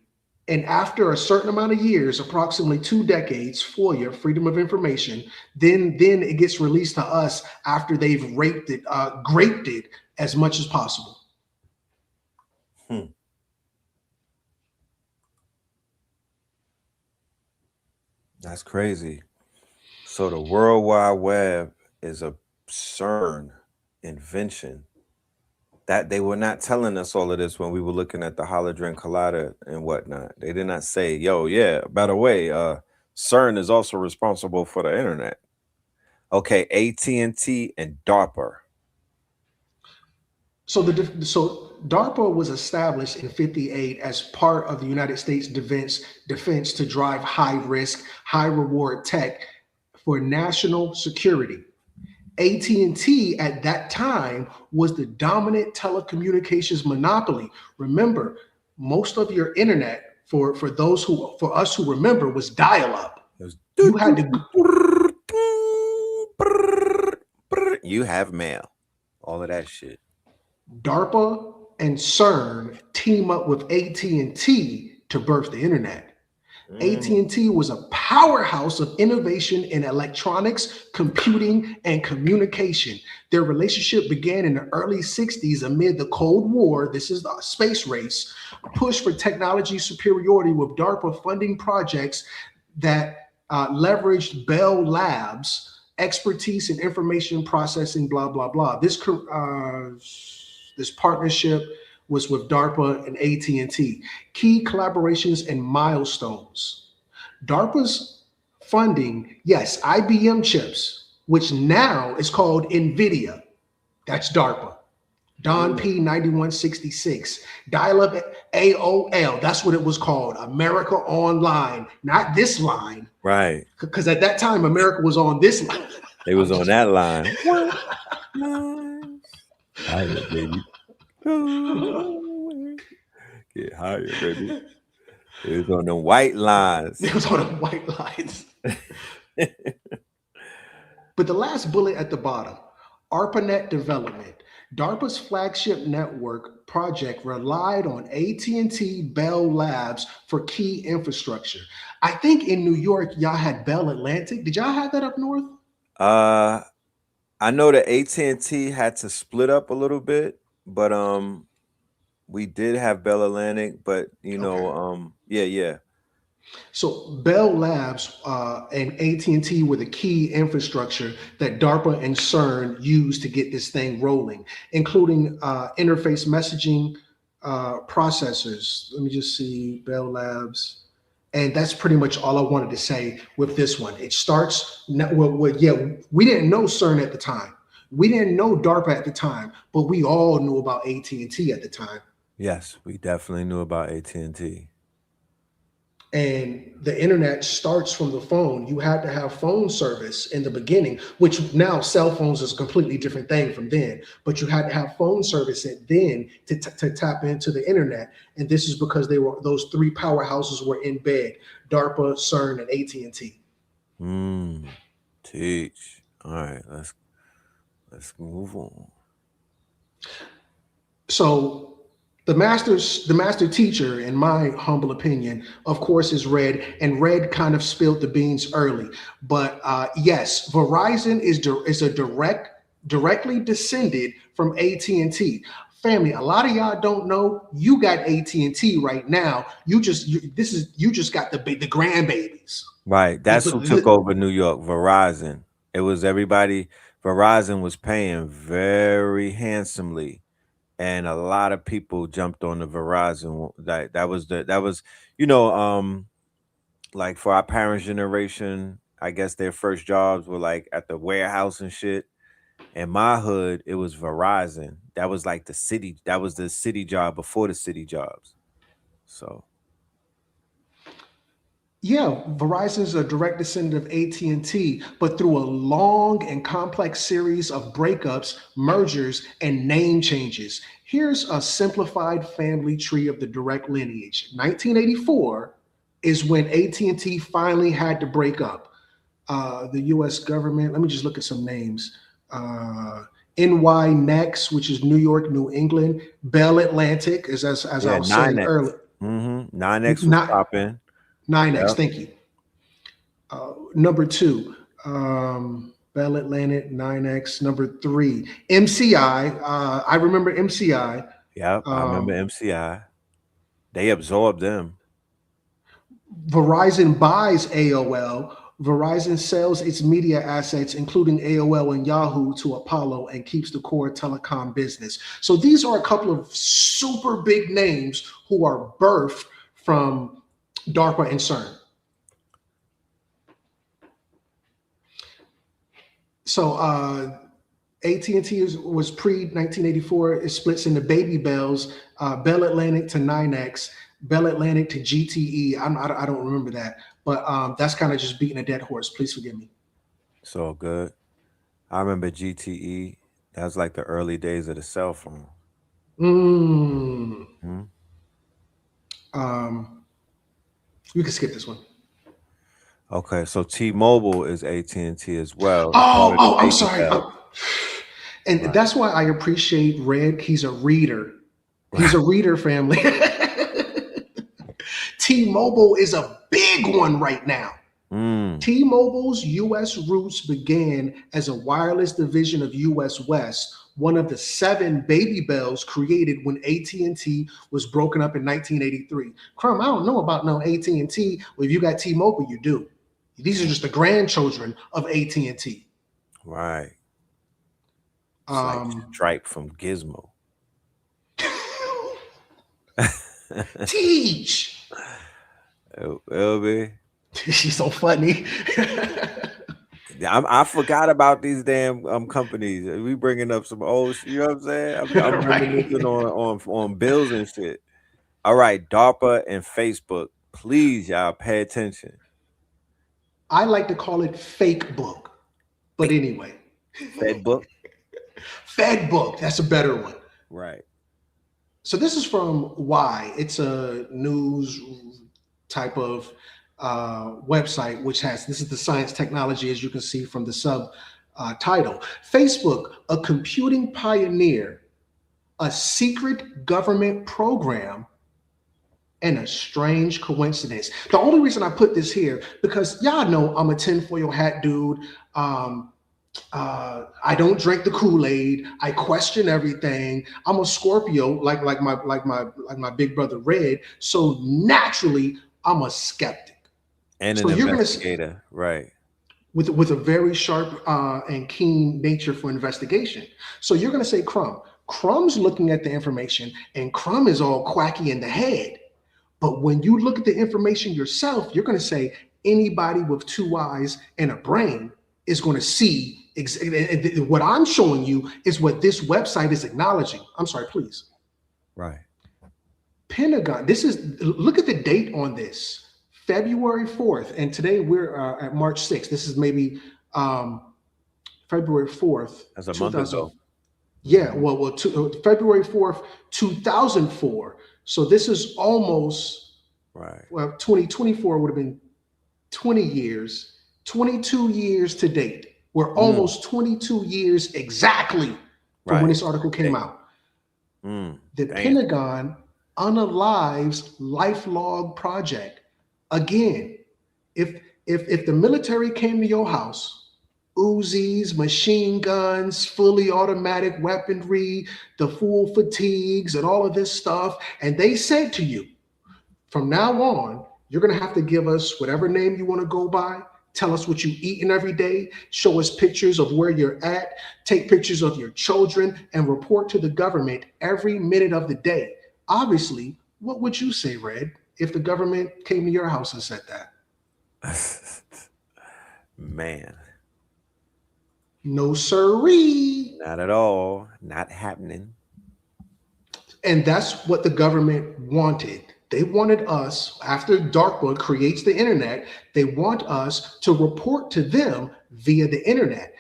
S7: and after a certain amount of years, approximately 2 decades, FOIA, Freedom of Information, then it gets released to us after they've graped it as much as possible.
S4: That's crazy. So the World Wide Web is a CERN invention. That they were not telling us all of this when we were looking at the Holodron Collider and whatnot. They did not say, yo, yeah, by the way, CERN is also responsible for the internet. Okay, AT&T and DARPA.
S7: So DARPA was established in '58 as part of the United States defense to drive high risk, high reward tech for national security. AT&T at that time was the dominant telecommunications monopoly. Remember, most of your internet for us who remember was dial-up. You had to
S4: you have mail, all of that shit.
S7: DARPA and CERN team up with AT&T to birth the internet. AT&T was a powerhouse of innovation in electronics, computing, and communication. Their relationship began in the early 60s amid the Cold War. This is the space race, push for technology superiority, with DARPA funding projects that leveraged Bell Labs' expertise in information processing, blah, blah, blah. This partnership was with DARPA and AT&T. Key collaborations and milestones. DARPA's funding, yes, IBM chips, which now is called NVIDIA. That's DARPA. Don P 9166. Dial-up AOL, that's what it was called. America Online, not this line.
S4: Right.
S7: Because at that time, America was on this line.
S4: They was on that line. Higher, baby. Get higher, baby. It was on the white lines.
S7: It was on the white lines. But the last bullet at the bottom, ARPANET development. DARPA's flagship network project relied on AT&T Bell Labs for key infrastructure. I think in New York, y'all had Bell Atlantic. Did y'all have that up north?
S4: I know that AT&T had to split up a little bit, but we did have Bell Atlantic, but you know, yeah.
S7: So Bell Labs and AT&T were the key infrastructure that DARPA and CERN used to get this thing rolling, including interface messaging processors. Let me just see, Bell Labs. And that's pretty much all I wanted to say with this one. It starts, we didn't know CERN at the time. We didn't know DARPA at the time, but we all knew about AT&T at the time.
S4: Yes, we definitely knew about AT&T.
S7: And the internet starts from the phone. You had to have phone service in the beginning, which now cell phones is a completely different thing from then. But you had to have phone service then to tap into the internet. And this is because those three powerhouses were in bed: DARPA, CERN, and AT&T.
S4: Teach. All right, let's move on.
S7: So the master teacher, in my humble opinion, of course, is Red, and Red kind of spilled the beans early. But yes, Verizon is directly descended from AT&T. Family, a lot of y'all don't know, you got AT&T right now. You just got the grandbabies.
S4: Right. That's who took over New York, Verizon. It was everybody. Verizon was paying very handsomely, and a lot of people jumped on the Verizon. That was like for our parents' generation, I guess their first jobs were like at the warehouse and shit. In my hood, it was Verizon. That was like the city. That was the city job before the city jobs. So
S7: yeah, Verizon is a direct descendant of AT&T, but through a long and complex series of breakups, mergers, and name changes. Here's a simplified family tree of the direct lineage. 1984 is when AT&T finally had to break up. The U.S. government, let me just look at some names. NY Next, which is New York, New England. Bell Atlantic, as I was saying earlier.
S4: 9X was popping.
S7: 9X,
S4: Yep.
S7: thank you. Number 2, Bell Atlantic, 9X. Number 3, MCI. I remember MCI.
S4: Yep, I remember MCI. They absorbed them.
S7: Verizon buys AOL. Verizon sells its media assets, including AOL and Yahoo, to Apollo and keeps the core telecom business. So these are a couple of super big names who are birthed from DARPA and CERN. So AT&T was pre-1984. It splits into Baby Bells, Bell Atlantic to 9X, Bell Atlantic to GTE. I don't remember that, but that's kind of just beating a dead horse. Please forgive me.
S4: So good. I remember GTE. That was like the early days of the cell phone.
S7: You can skip this one.
S4: Okay, so T-Mobile is AT&T as well.
S7: I'm sorry. And that's why I appreciate Red. He's a reader. He's a reader, family. T-Mobile is a big one right now. T-Mobile's U.S. roots began as a wireless division of U.S. West, one of the 7 baby bells created when AT&T was broken up in 1983. Crumb, I don't know about no AT&T. Well, if you got T-Mobile, you do. These are just the grandchildren of AT&T.
S4: Right. It's like Stripe from Gizmo.
S7: Teach.
S4: It'll be.
S7: She's so funny.
S4: I forgot about these damn companies. We bringing up some old, you know what I'm saying? I'm reminiscing on bills and shit. All right, DARPA and Facebook, please, y'all pay attention.
S7: I like to call it fake book, but anyway.
S4: Fed book?
S7: Fed book, that's a better one.
S4: Right. So
S7: this is from Y. It's a news type of website, which has, this is the science technology, as you can see from the subtitle. Facebook, a computing pioneer, a secret government program, and a strange coincidence. The only reason I put this here, because y'all know I'm a tinfoil hat dude. I don't drink the Kool-Aid. I question everything. I'm a Scorpio, like my big brother Red. So naturally, I'm a skeptic.
S4: And an investigator, right?
S7: With a very sharp and keen nature for investigation. So you're going to say Crumb. Crumb's looking at the information, and Crumb is all quacky in the head. But when you look at the information yourself, you're going to say anybody with 2 eyes and a brain is going to see what I'm showing you is what this website is acknowledging. I'm sorry, please.
S4: Right.
S7: Pentagon. This is, look at the date on this. February 4th, and today we're at March 6th. This is maybe February 4th.
S4: That's a month ago.
S7: Yeah, February 4th, 2004. So this is almost,
S4: right.
S7: Well, 2024 would have been 20 years, 22 years to date. We're almost 22 years exactly from when this article came out. The Pentagon unalives lifelog project. Again, if the military came to your house, Uzis, machine guns, fully automatic weaponry, the full fatigues, and all of this stuff, and they said to you, from now on, you're going to have to give us whatever name you want to go by, tell us what you eating every day, show us pictures of where you're at, take pictures of your children, and report to the government every minute of the day. Obviously, what would you say, Red, if the government came to your house and said that?
S4: Man.
S7: No sirree.
S4: Not at all. Not happening.
S7: And that's what the government wanted. They wanted us, after DARPA creates the internet, they want us to report to them via the internet.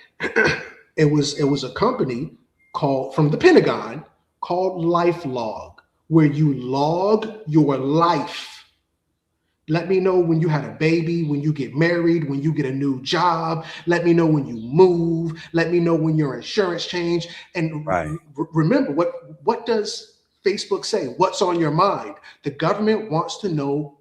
S7: It was a company called, from the Pentagon, called LifeLog, where you log your life. Let me know when you had a baby, when you get married, when you get a new job. Let me know when you move. Let me know when your insurance changed. And remember, what does Facebook say? What's on your mind? The government wants to know.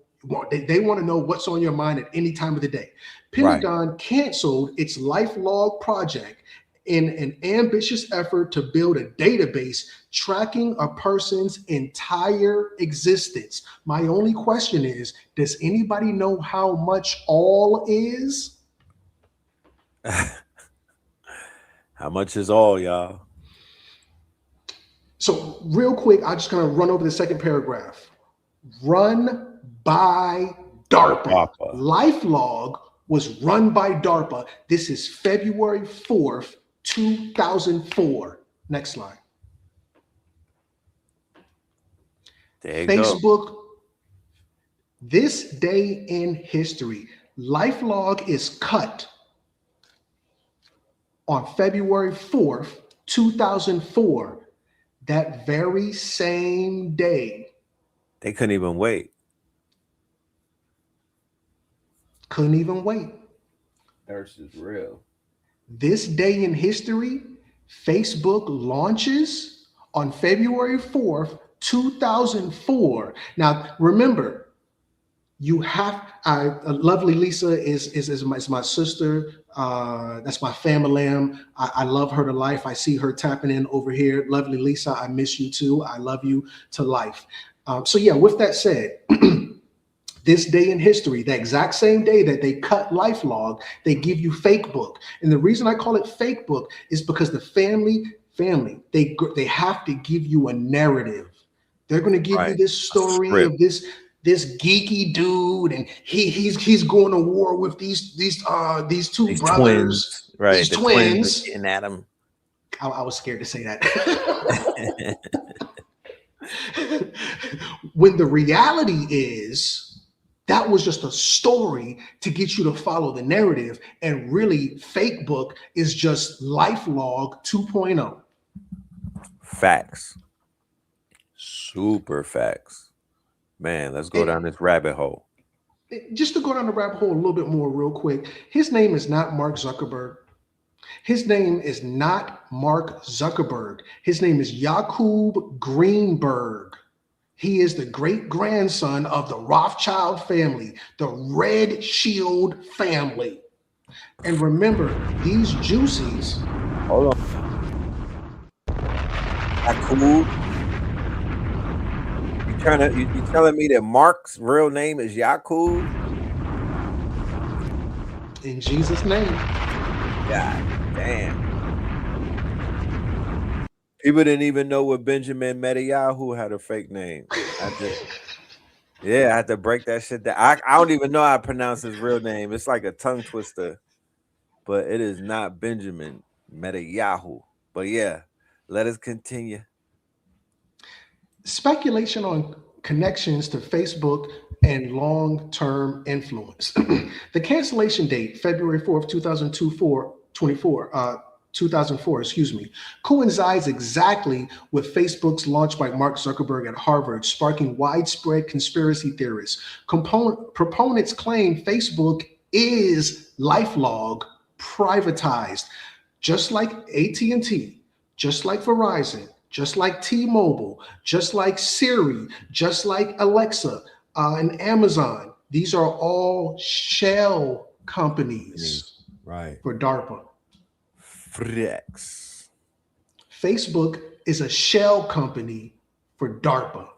S7: They want to know what's on your mind at any time of the day. Pentagon canceled its LifeLog project in an ambitious effort to build a database tracking a person's entire existence. My only question is, does anybody know how much all is?
S4: How much is all, y'all?
S7: So real quick, I'm just going to run over the second paragraph. Run by DARPA. LifeLog was run by DARPA. This is February 4th, 2004. Next slide.
S4: There you
S7: Facebook,
S4: go.
S7: This day in history. LifeLog is cut on February 4th, 2004. That very same day.
S4: They couldn't even wait.
S7: Couldn't even wait.
S4: Thirst is real.
S7: This day in history, Facebook launches on February 4th, 2004. Now, remember, you have, lovely Lisa is my sister. That's my family. I love her to life. I see her tapping in over here. Lovely Lisa, I miss you too. I love you to life. So yeah, with that said, this day in history, the exact same day that they cut LifeLog, they give you Facebook. And the reason I call it Facebook is because the family, they have to give you a narrative. They're going to give you this story of this geeky dude, and he's going to war with these two brothers,
S4: twins, right?
S7: These twins.
S4: And Adam.
S7: I was scared to say that. When the reality is, that was just a story to get you to follow the narrative, and really, Facebook is just LifeLog 2.0.
S4: Facts. Super facts. Man, let's go down this rabbit hole.
S7: Just to go down the rabbit hole a little bit more real quick, his name is not Mark Zuckerberg. His name is not Mark Zuckerberg. His name is Jakub Greenberg. He is the great-grandson of the Rothschild family, the Red Shield family. And remember, these juicies...
S4: Hold on. Jakub? You telling me that Mark's real name is Jakub?
S7: In Jesus' name.
S4: God damn. People didn't even know what Benjamin Netanyahu had a fake name. I had to break that shit down. I don't even know how to pronounce his real name. It's like a tongue twister. But it is not Benjamin Netanyahu. But yeah, let us continue.
S7: Speculation on connections to Facebook and long-term influence. The cancellation date, February 4th, 2004, coincides exactly with Facebook's launch by Mark Zuckerberg at Harvard, sparking widespread conspiracy theorists. Proponents claim Facebook is LifeLog privatized, just like AT&T, just like Verizon, just like T-Mobile, just like Siri, just like Alexa, and Amazon. These are all shell companies for DARPA.
S4: Flex.
S7: Facebook is a shell company for DARPA.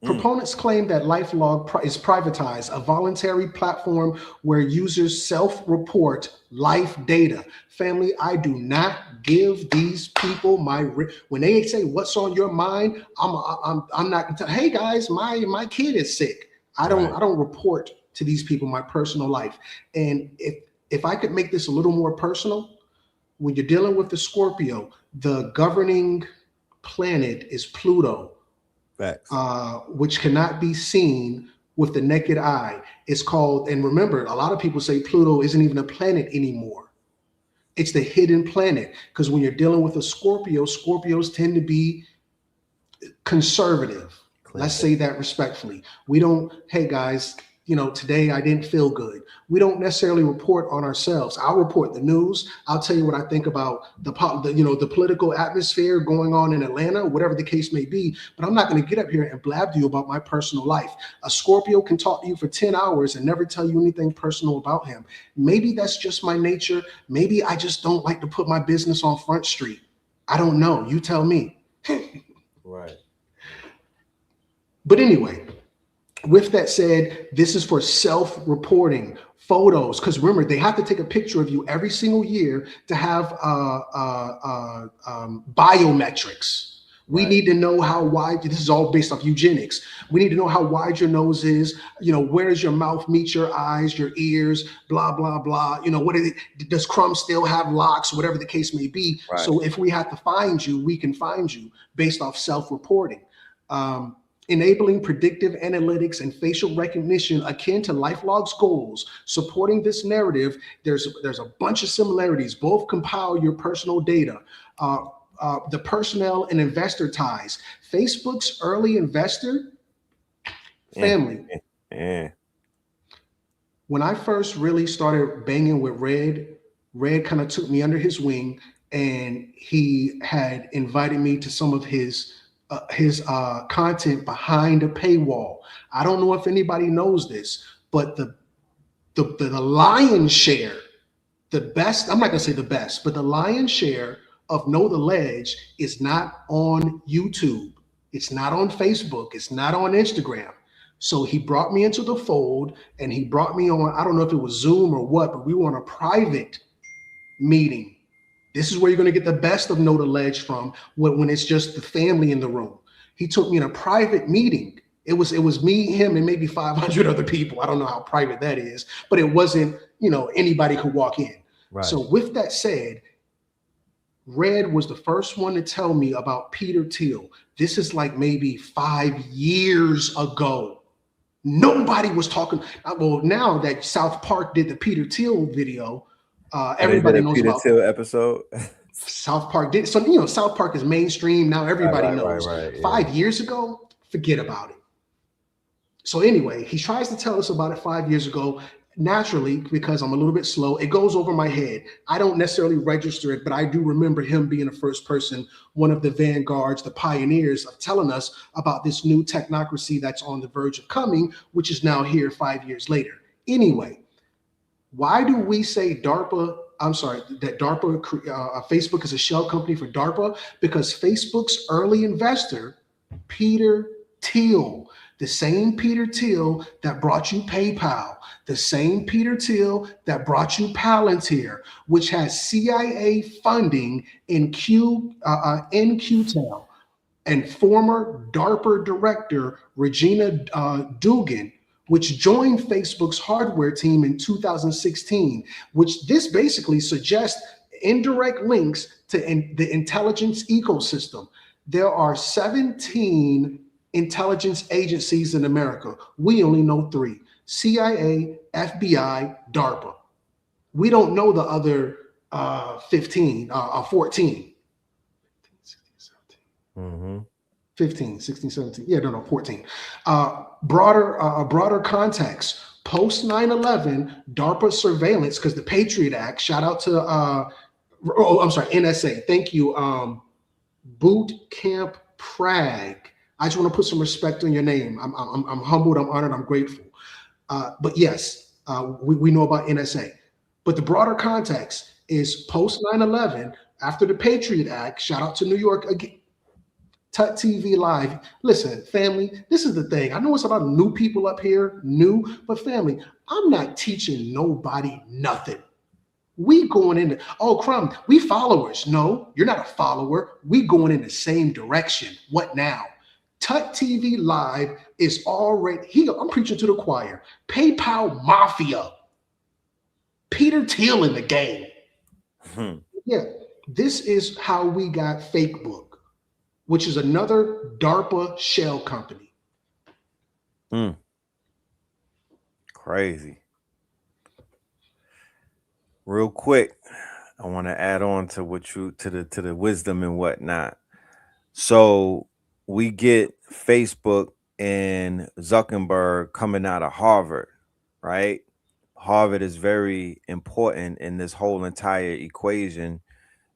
S7: Proponents claim that LifeLog is privatized, a voluntary platform where users self-report life data. Family, I do not give these people when they say what's on your mind. I'm not gonna tell. Hey guys, my kid is sick. I don't report to these people my personal life. And if I could make this a little more personal, when you're dealing with the Scorpio, the governing planet is Pluto.
S4: Facts.
S7: Which cannot be seen with the naked eye. It's called, and remember, a lot of people say Pluto isn't even a planet anymore. It's the hidden planet, because when you're dealing with a Scorpio, Scorpios tend to be conservative. Let's say that respectfully. We don't, hey guys, today I didn't feel good. We don't necessarily report on ourselves. I'll report the news. I'll tell you what I think about the political atmosphere going on in Atlanta, whatever the case may be. But I'm not going to get up here and blab to you about my personal life. A Scorpio can talk to you for 10 hours and never tell you anything personal about him. Maybe that's just my nature. Maybe I just don't like to put my business on Front Street. I don't know. You tell me.
S4: Right.
S7: But anyway, with that said, this is for self-reporting photos, because remember, they have to take a picture of you every single year to have biometrics. We need to know how wide, this is all based off eugenics. We need to know how wide your nose is, where does your mouth meet your eyes, your ears, blah, blah, blah. Does CRUMB still have locks, whatever the case may be. Right. So if we have to find you, we can find you based off self-reporting. Enabling predictive analytics and facial recognition akin to LifeLog's goals. Supporting this narrative, there's a bunch of similarities. Both compile your personal data. The personnel and investor ties. Facebook's early investor family. When I first really started banging with Red kind of took me under his wing, and he had invited me to some of his content behind a paywall. I don't know if anybody knows this, but the lion's share, the best, I'm not gonna say the best, but the lion's share of Know the Ledge is not on YouTube. It's not on Facebook. It's not on Instagram. So he brought me into the fold, and he brought me on, I don't know if it was Zoom or what, but we were on a private meeting. This is where you're going to get the best of Know the Ledge from when it's just the family in the room. He took me in a private meeting. It was me, him, and maybe 500 other people. I don't know how private that is, but it wasn't, anybody could walk in. Right. So with that said, Red was the first one to tell me about Peter Thiel. This is like maybe 5 years ago. Nobody was talking. Well, now that South Park did the Peter Thiel video, everybody knows
S4: Peter
S7: about
S4: Thiel episode.
S7: South Park did. So, South Park is mainstream. Now everybody knows. Right, 5 years ago, forget about it. So anyway, he tries to tell us about it 5 years ago. Naturally, because I'm a little bit slow, it goes over my head. I don't necessarily register it, but I do remember him being the first person, one of the vanguards, the pioneers of telling us about this new technocracy that's on the verge of coming, which is now here 5 years later. Anyway, why do we say that DARPA, Facebook is a shell company for DARPA? Because Facebook's early investor, Peter Thiel, the same Peter Thiel that brought you PayPal, the same Peter Thiel that brought you Palantir, which has CIA funding in QTEL, and former DARPA director Regina Dugan, which joined Facebook's hardware team in 2016, which this basically suggests indirect links to the intelligence ecosystem. There are 17 intelligence agencies in America. We only know 3: CIA, FBI, DARPA. We don't know the other 14. 15, 16, 17. Yeah, no, 14. Broader context. Post 9/11, DARPA surveillance, because the Patriot Act, shout out to, NSA. Thank you, Boot Camp Prague. I just want to put some respect on your name. I'm humbled, I'm honored, I'm grateful. But yes, we know about NSA. But the broader context is post 9/11, after the Patriot Act, shout out to New York again. Tut TV Live. Listen, family, this is the thing. I know it's a lot of new people up here, but family, I'm not teaching nobody nothing. We going in, CRUMB, we followers. No, you're not a follower. We going in the same direction. What now? Tut TV Live is already here. I'm preaching to the choir. PayPal Mafia. Peter Thiel in the game. Yeah, this is how we got Facebook, which is another DARPA shell company.
S4: Crazy. Real quick, I want to add on to what to the wisdom and whatnot. So we get Facebook and Zuckerberg coming out of Harvard, right? Harvard is very important in this whole entire equation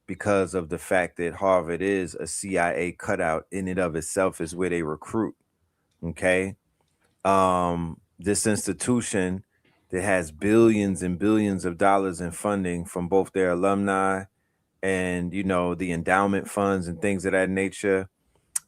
S4: because of the fact that Harvard is a CIA cutout in and of itself, is where they recruit. Okay. This institution that has billions and billions of dollars in funding from both their alumni and, the endowment funds and things of that nature.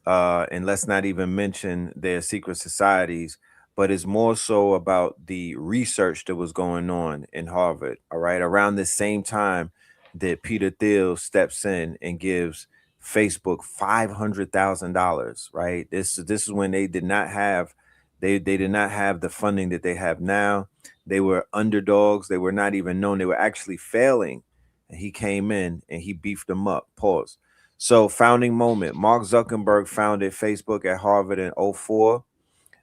S4: And let's not even mention their secret societies, but it's more so about the research that was going on in Harvard. All right. Around the same time that Peter Thiel steps in and gives Facebook $500,000, right? This is when they did not have the funding that they have now. They were underdogs. They were not even known. They were actually failing. And he came in and he beefed them up. Pause. So founding moment, Mark Zuckerberg founded Facebook at Harvard in 2004.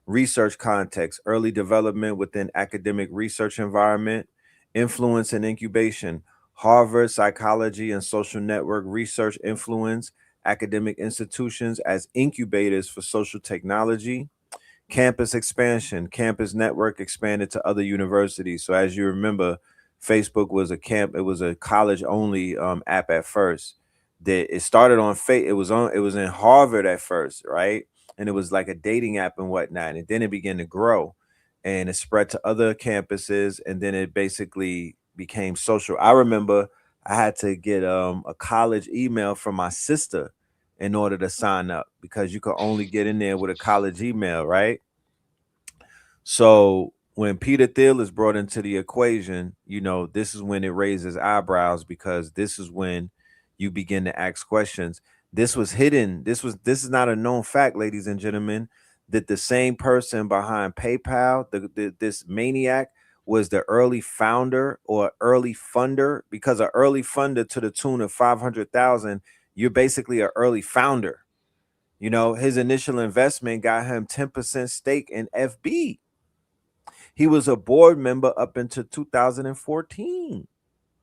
S4: Research context, early development within academic research environment, influence and incubation, Harvard psychology and social network research influence academic institutions as incubators for social technology. Campus expansion, campus network expanded to other universities. So as you remember, Facebook was it was a college only app at first. That it started on it was in Harvard at first, right? And it was like a dating app and whatnot. And then it began to grow and it spread to other campuses. And then it basically became social. I remember I had to get a college email from my sister in order to sign up, because you could only get in there with a college email, right? So when Peter Thiel is brought into the equation, this is when it raises eyebrows, because this is when you begin to ask questions. This was hidden. This is not a known fact, ladies and gentlemen, that the same person behind PayPal, this maniac, was the early founder or early funder, because an early funder to the tune of 500,000, you're basically an early founder. His initial investment got him 10% stake in FB. He was a board member up until 2014.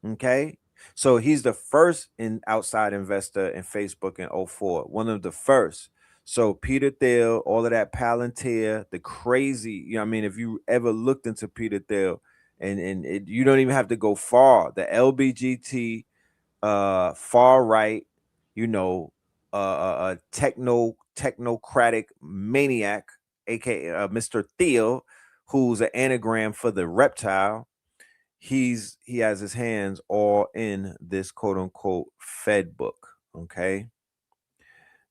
S4: Okay. So he's the first outside investor in Facebook in 2004, one of the first. So Peter Thiel, all of that Palantir, the crazy, if you ever looked into Peter Thiel, you don't even have to go far. The LBGT, far right, technocratic maniac, aka Mr. Thiel, who's an anagram for the reptile. He has his hands all in this quote unquote Fed book. Okay.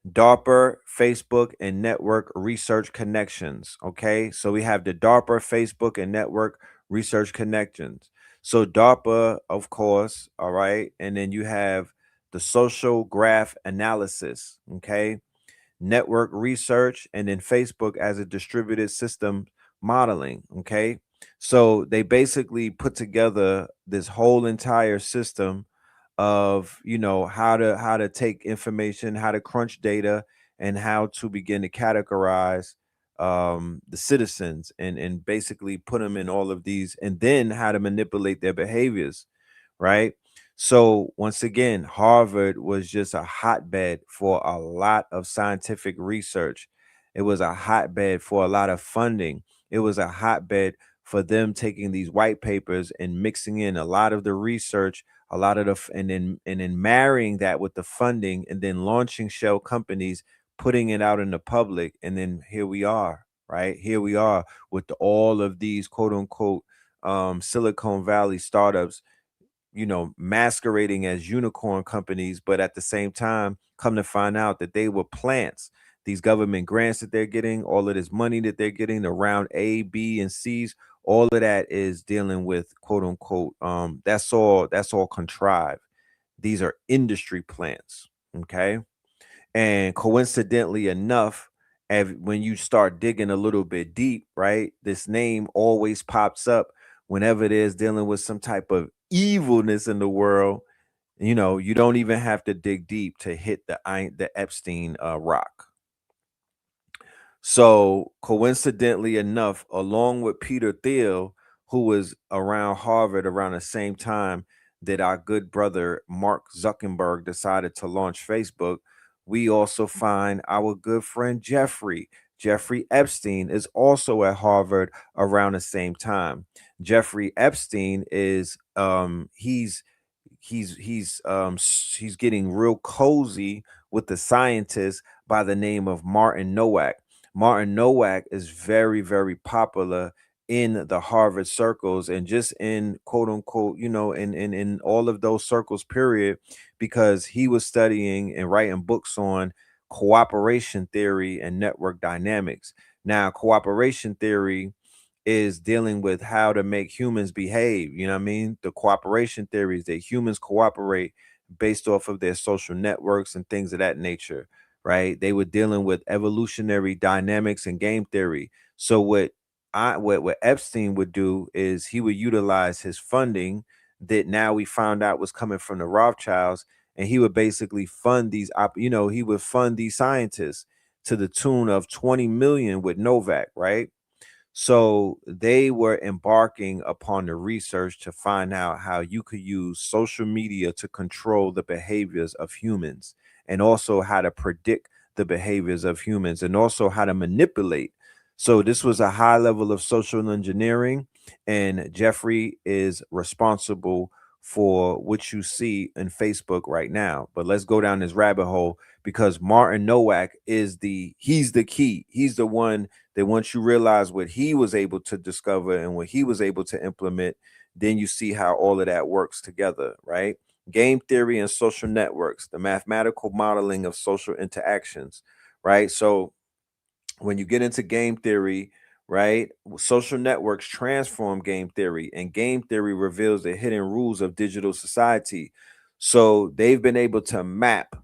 S4: DARPA, Facebook, and network research connections. Okay. So we have the DARPA, Facebook, and network research connections. So DARPA, of course. All right. And then you have the social graph analysis. Okay. Network research, and then Facebook as a distributed system modeling. Okay. So they basically put together this whole entire system of, how to take information, how to crunch data, and how to begin to categorize the citizens and basically put them in all of these, and then how to manipulate their behaviors, right? So once again, Harvard was just a hotbed for a lot of scientific research. It was a hotbed for a lot of funding. It was a hotbed for them taking these white papers and mixing in a lot of the research, a lot of and then marrying that with the funding, and then launching shell companies, putting it out in the public, and then here we are, right? Here we are with all of these quote unquote Silicon Valley startups, masquerading as unicorn companies, but at the same time, come to find out that they were plants. These government grants that they're getting, all of this money that they're getting, the round A, B, and C's, all of that is dealing with quote unquote. That's all contrived. These are industry plants. Okay. And coincidentally enough, when you start digging a little bit deep, right, this name always pops up whenever there's dealing with some type of evilness in the world. You don't even have to dig deep to hit the Epstein rock. So coincidentally enough, along with Peter Thiel, who was around Harvard around the same time that our good brother Mark Zuckerberg decided to launch Facebook, we also find our good friend Jeffrey Epstein is also at Harvard around the same time. Jeffrey Epstein is he's getting real cozy with the scientist by the name of Martin Nowak. Martin Nowak is very, very popular in the Harvard circles, and just in quote unquote, in all of those circles, period, because he was studying and writing books on cooperation theory and network dynamics. Now, cooperation theory is dealing with how to make humans behave. You know what I mean? The cooperation theories that humans cooperate based off of their social networks and things of that nature, right? They were dealing with evolutionary dynamics and game theory. So what Epstein would do is he would utilize his funding that now we found out was coming from the Rothschilds, and he would basically fund he would fund these scientists to the tune of 20 million with Novak, right? So they were embarking upon the research to find out how you could use social media to control the behaviors of humans, and also how to predict the behaviors of humans, and also how to manipulate. So this was a high level of social engineering, and Jeffrey is responsible for what you see in Facebook right now. But let's go down this rabbit hole, because Martin Nowak he's the key. He's the one that once you realize what he was able to discover and what he was able to implement, then you see how all of that works together, right? Game theory and social networks, the mathematical modeling of social interactions, right? So when you get into game theory, right, social networks transform game theory, and game theory reveals the hidden rules of digital society. So they've been able to map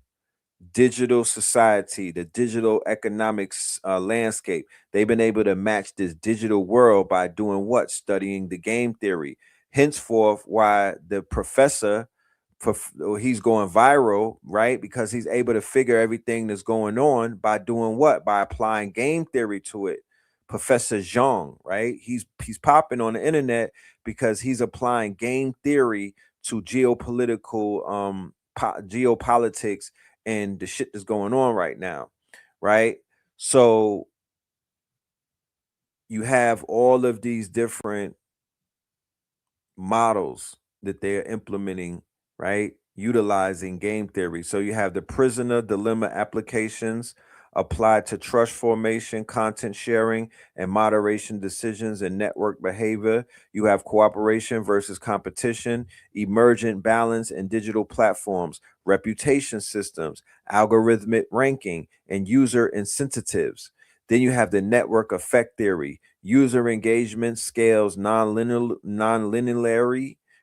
S4: digital society, the digital economics landscape. They've been able to match this digital world by doing what? Studying the game theory. Henceforth, why the professor, he's going viral, right? Because he's able to figure everything that's going on by doing what? By applying game theory to it. Professor Zhang, right? He's popping on the internet because he's applying game theory to geopolitical geopolitics and the shit that's going on right now, right? So you have all of these different models that they're implementing, right? Utilizing game theory. So you have the prisoner dilemma applications applied to trust formation, content sharing, and moderation decisions and network behavior. You have cooperation versus competition, emergent balance in digital platforms, reputation systems, algorithmic ranking, and user incentives. Then you have the network effect theory, user engagement scales non-linearly,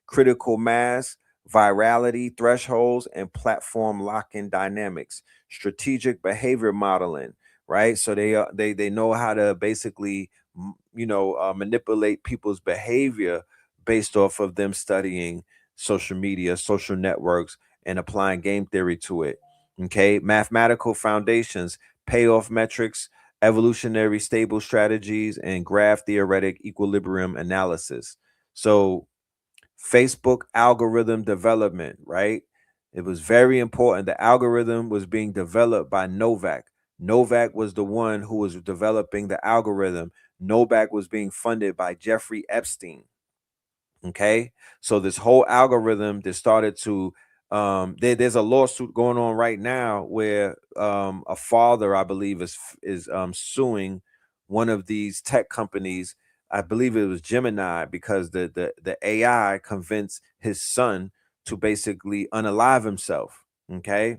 S4: critical mass, virality thresholds, and platform lock-in dynamics, strategic behavior modeling, right? So they know how to basically manipulate people's behavior based off of them studying social media, social networks, and applying game theory to it. Okay, mathematical foundations, payoff metrics, evolutionary stable strategies, and graph theoretic equilibrium analysis. So Facebook algorithm development, right? It was very important. The algorithm was being developed by Novak. Novak was the one who was developing the algorithm. Novak was being funded by Jeffrey Epstein. Okay, so this whole algorithm that started to there's a lawsuit going on right now where a father, I believe, is suing one of these tech companies. I believe it was Gemini, because the AI convinced his son to basically unalive himself. Okay,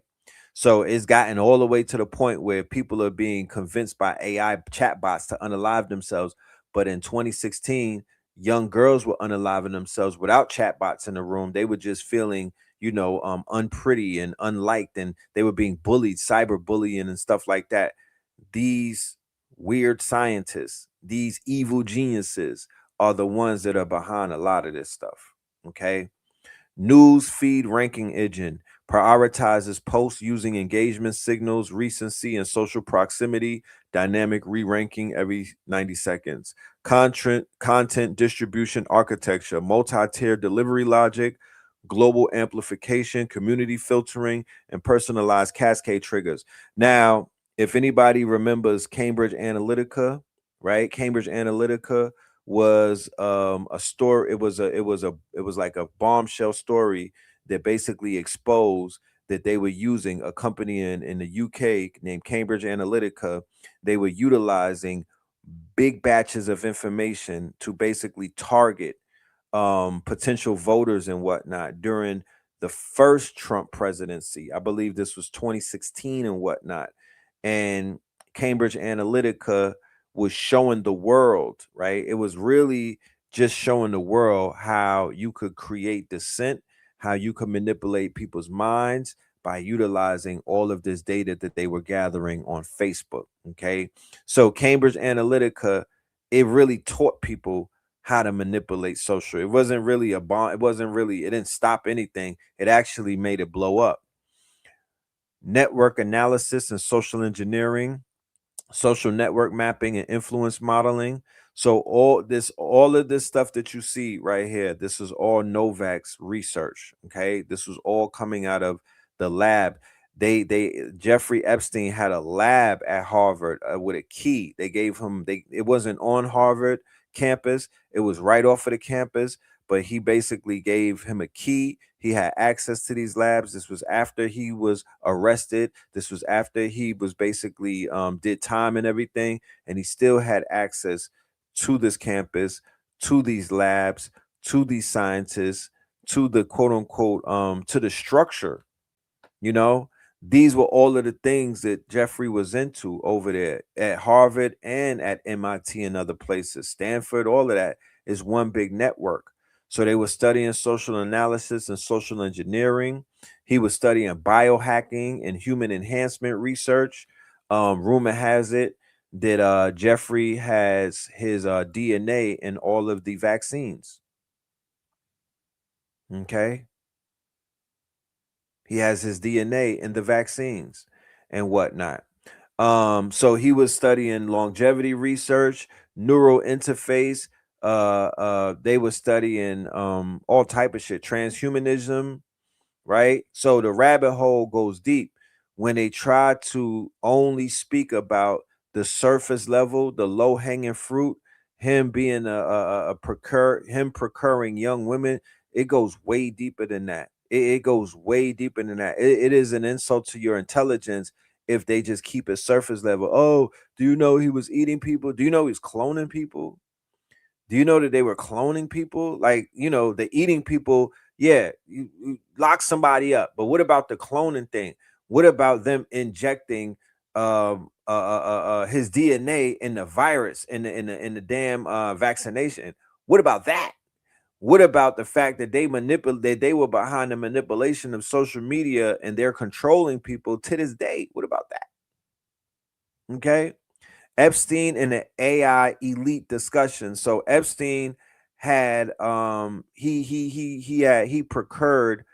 S4: so it's gotten all the way to the point where people are being convinced by AI chatbots to unalive themselves. But in 2016, young girls were unaliving themselves without chatbots in the room. They were just feeling, unpretty and unliked, and they were being bullied, cyberbullying and stuff like that. These weird scientists, these evil geniuses, are the ones that are behind a lot of this stuff. Okay. News feed ranking engine prioritizes posts using engagement signals, recency, and social proximity, dynamic re-ranking every 90 seconds. Content distribution architecture, multi-tier delivery logic, global amplification, community filtering, and personalized cascade triggers. Now, if anybody remembers Cambridge Analytica, right? Cambridge Analytica was a story. It was like a bombshell story that basically exposed that they were using a company in the UK named Cambridge Analytica. They were utilizing big batches of information to basically target potential voters and whatnot during the first Trump presidency. I believe this was 2016 and whatnot. And Cambridge Analytica was showing the world, right? It was really just showing the world how you could create dissent, how you could manipulate people's minds by utilizing all of this data that they were gathering on Facebook. Okay. So Cambridge Analytica, it really taught people how to manipulate social. It wasn't really a bomb. It didn't stop anything. It actually made it blow up. Network analysis and social engineering, social network mapping and influence modeling. So all of this stuff that you see right here, this is all Novak's research. Okay. This was all coming out of the lab. Jeffrey Epstein had a lab at Harvard with a key. They gave him, it wasn't on Harvard campus. It was right off of the campus, but he basically gave him a key. He had access to these labs. This was after he was arrested. This was after he was basically did time and everything, and he still had access to this campus, to these labs, to these scientists, to the quote unquote to the structure. These were all of the things that Jeffrey was into over there at Harvard and at MIT and other places. Stanford, all of that is one big network. So they were studying social analysis and social engineering. He was studying biohacking and human enhancement research. Rumor has it that Jeffrey has his DNA in all of the vaccines. Okay. He has his DNA in the vaccines and whatnot. So he was studying longevity research, neural interface. They were studying all type of shit, transhumanism, right? So the rabbit hole goes deep when they try to only speak about the surface level, the low hanging fruit, him being him procuring young women. It goes way deeper than that. It goes way deeper than that. It is an insult to your intelligence if they just keep it surface level. Oh, do you know he was eating people? Do you know he's cloning people? Do you know that they were cloning people? Like, the eating people, yeah, you lock somebody up. But what about the cloning thing? What about them injecting his DNA in the virus in the damn vaccination? What about that? What about the fact that they were behind the manipulation of social media and they're controlling people to this day? What about that? Okay. Epstein and the AI elite discussion. So Epstein had he procured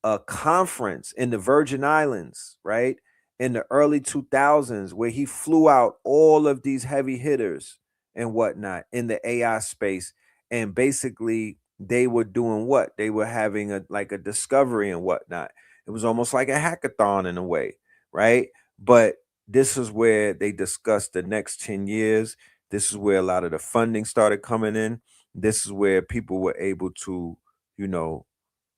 S4: a conference in the Virgin Islands, right? in the early 2000s where he flew out all of these heavy hitters and whatnot in the AI space. And basically, they were doing what? They were having a discovery and whatnot. It was almost like a hackathon in a way, right? But this is where they discussed the next 10 years. This is where a lot of the funding started coming in. This is where people were able to,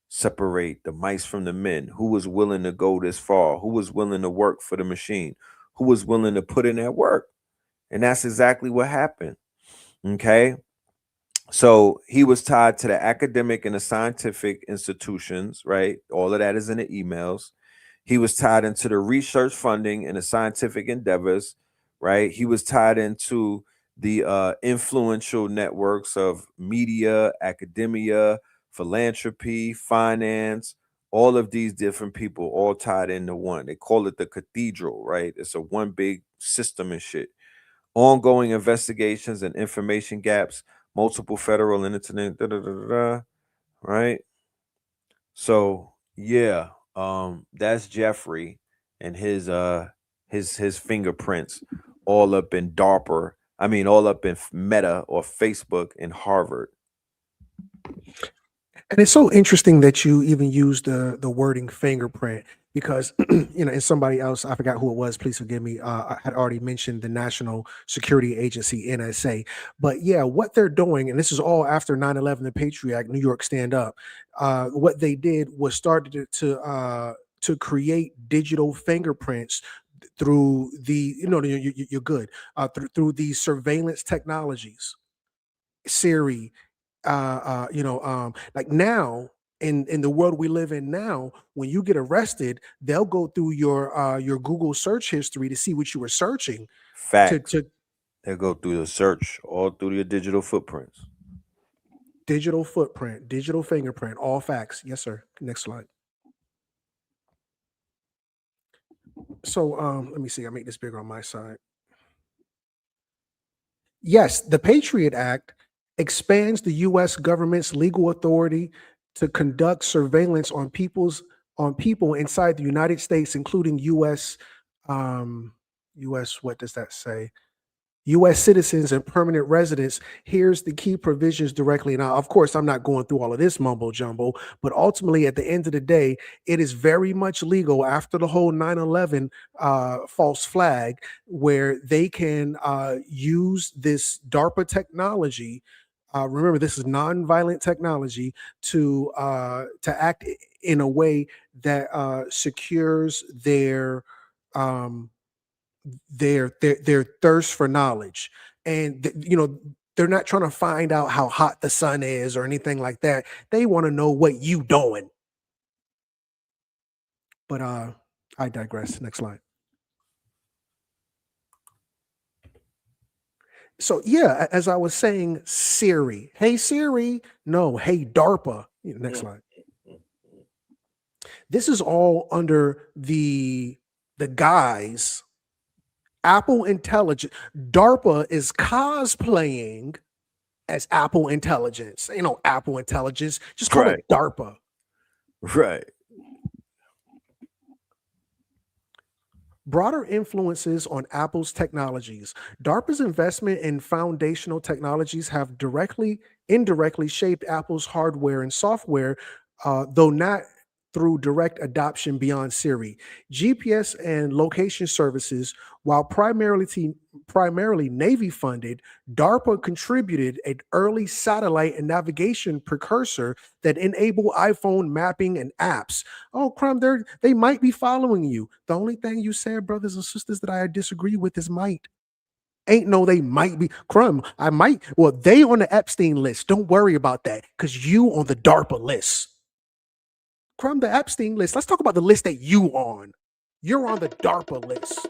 S4: separate the mice from the men. Who was willing to go this far? Who was willing to work for the machine? Who was willing to put in that work? And that's exactly what happened. Okay. So he was tied to the academic and the scientific institutions, right? All of that is in the emails. He was tied into the research funding and the scientific endeavors, right? He was tied into the influential networks of media, academia, philanthropy, finance, all of these different people all tied into one. They call it the cathedral, right? It's a one big system and shit. Ongoing investigations and information gaps, multiple federal and internet, right? So yeah, that's Jeffrey and his fingerprints all up in DARPA. I mean, all up in Meta or Facebook and Harvard.
S7: And it's so interesting that you even use the wording fingerprint because and somebody else, I forgot who it was, please forgive me, I had already mentioned the National Security Agency, NSA. But yeah, what they're doing, and this is all after 9/11, the Patriot Act, New York Stand Up, what they did was started to create digital fingerprints through the, you're good, through these surveillance technologies, Siri, like now in the world we live in now, when you get arrested, they'll go through your Google search history to see what you were searching.
S4: Facts. They'll go through the search, all through your digital footprints.
S7: Digital footprint, digital fingerprint, all facts. Yes, sir. Next slide. So let me see. I make this bigger on my side. Yes, the Patriot Act expands the U.S. government's legal authority to conduct surveillance on people inside the United States, including U.S. What does that say? U.S. citizens and permanent residents. Here's the key provisions directly. Now, of course, I'm not going through all of this mumbo jumbo, but ultimately, at the end of the day, it is very much legal after the whole 9/11 false flag, where they can use this DARPA technology. Remember, this is non-violent technology to act in a way that secures their thirst for knowledge. And they're not trying to find out how hot the sun is or anything like that. They want to know what you doing. But I digress. Next slide. So yeah, as I was saying, Siri. Hey Siri. No, hey DARPA. Next slide. This is all under the guise Apple Intelligence. DARPA is cosplaying as Apple Intelligence. Apple Intelligence. Just call it DARPA.
S4: Right.
S7: Broader influences on Apple's technologies. DARPA's investment in foundational technologies have indirectly shaped Apple's hardware and software, though not through direct adoption beyond Siri. GPS and location services, while primarily Navy funded, DARPA contributed an early satellite and navigation precursor that enabled iPhone mapping and apps. Oh, CRUMB, they might be following you. The only thing you said, brothers and sisters, that I disagree with is might. Ain't no they might be. CRUMB, I might. Well, they on the Epstein list. Don't worry about that because you on the DARPA list. CRUMB, the Epstein list. Let's talk about the list that you on. You're on the DARPA list.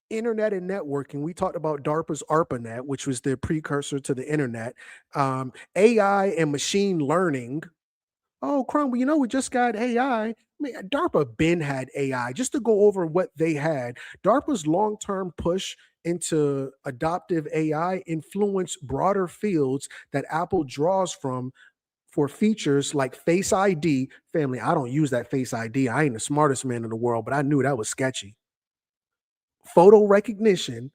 S7: Internet and networking. We talked about DARPA's ARPANET, which was the precursor to the internet. AI and machine learning. Oh, CRUMB, we just got AI. DARPA been had AI. Just to go over what they had, DARPA's long-term push into adoptive AI influenced broader fields that Apple draws from
S8: for features like Face ID. Family, I don't use that Face ID. I ain't the smartest man in the world, but I knew that was sketchy. Photo recognition,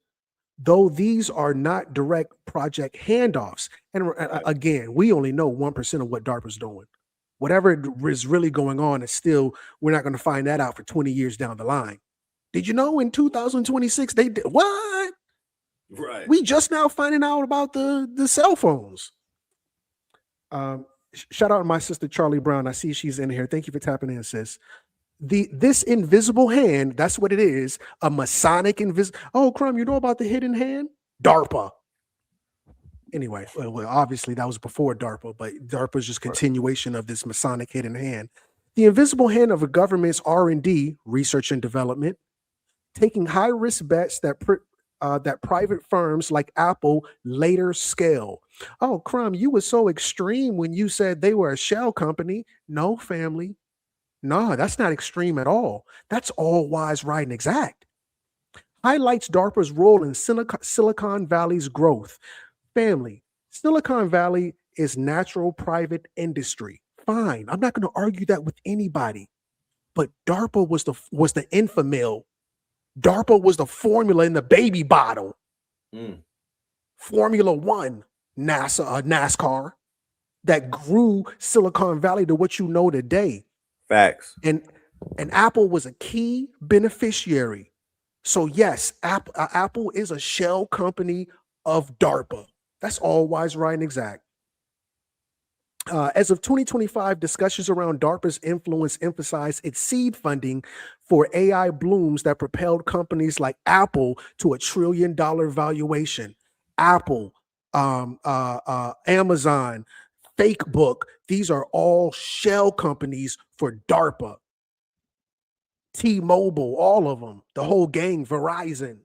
S8: though these are not direct project handoffs. And again, we only know 1% of what DARPA's doing. Whatever is really going on is still, we're not going to find that out for 20 years down the line. Did you know in 2026 they did what?
S4: Right.
S8: We just now finding out about the cell phones. Shout out to my sister Charlie Brown. I see she's in here. Thank you for tapping in, sis. This invisible hand, that's what it is. A Masonic invisible. Oh, Crumb, you know about the hidden hand? DARPA. Anyway, well, obviously that was before DARPA, but DARPA is just continuation of this Masonic hidden hand. The invisible hand of a government's R&D, research and development, taking high-risk bets that private firms like Apple later scale. Oh, Crumb, you were so extreme when you said they were a shell company. No, family. No, that's not extreme at all. That's all wise, right, and exact. Highlights DARPA's role in Silicon Valley's growth. Family, Silicon Valley is natural private industry. Fine, I'm not going to argue that with anybody. But DARPA was the infamil. DARPA was the formula in the baby bottle. Formula One, NASCAR, that grew Silicon Valley to what you know today.
S4: Facts.
S8: And Apple was a key beneficiary. So yes, Apple is a shell company of DARPA. That's all wise, right, and exact. As of 2025, discussions around DARPA's influence emphasized its seed funding for AI blooms that propelled companies like Apple to $1 trillion valuation. Apple, Amazon, Facebook, these are all shell companies for DARPA. T-Mobile, all of them, the whole gang, Verizon.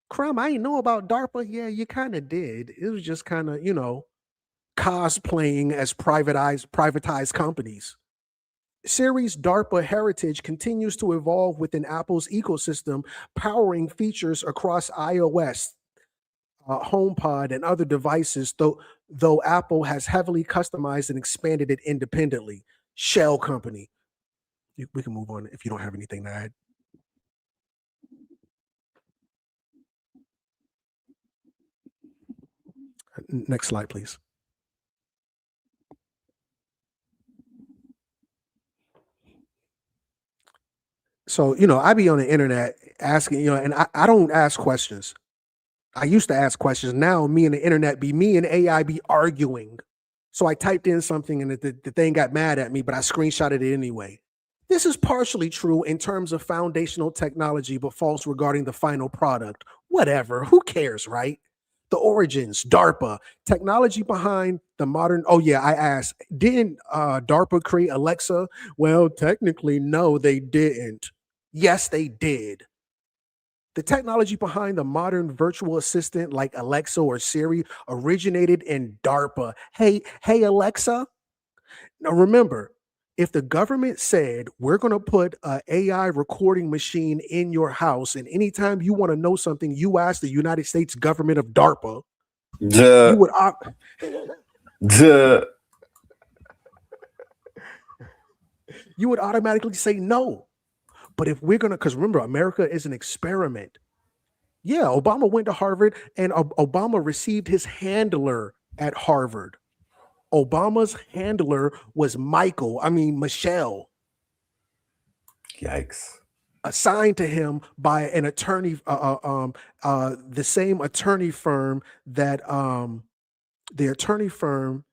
S8: Crumb, I ain't know about DARPA. Yeah, you kind of did. It was just kind of, cosplaying as privatized companies. Siri's DARPA heritage continues to evolve within Apple's ecosystem, powering features across iOS, HomePod, and other devices, though Apple has heavily customized and expanded it independently. Shell company. We can move on if you don't have anything to add. Next slide, please. So, I be on the internet asking, and I don't ask questions. I used to ask questions. Now me and the internet me and AI be arguing. So I typed in something and the thing got mad at me, but I screenshotted it anyway. This is partially true in terms of foundational technology, but false regarding the final product. Whatever, who cares, right? The origins, DARPA, technology behind the modern. Oh yeah, I asked, didn't DARPA create Alexa? Well, technically, no, they didn't. Yes, they did. The technology behind the modern virtual assistant like Alexa or Siri originated in DARPA. Hey, Alexa. Now remember, if the government said we're going to put an AI recording machine in your house, and anytime you want to know something, you ask the United States government of DARPA, you would automatically say no. But if we're going to, because remember, America is an experiment. Yeah, Obama went to Harvard and Obama received his handler at Harvard. Obama's handler was Michelle.
S4: Yikes.
S8: Assigned to him by an attorney, the same attorney firm that the attorney firm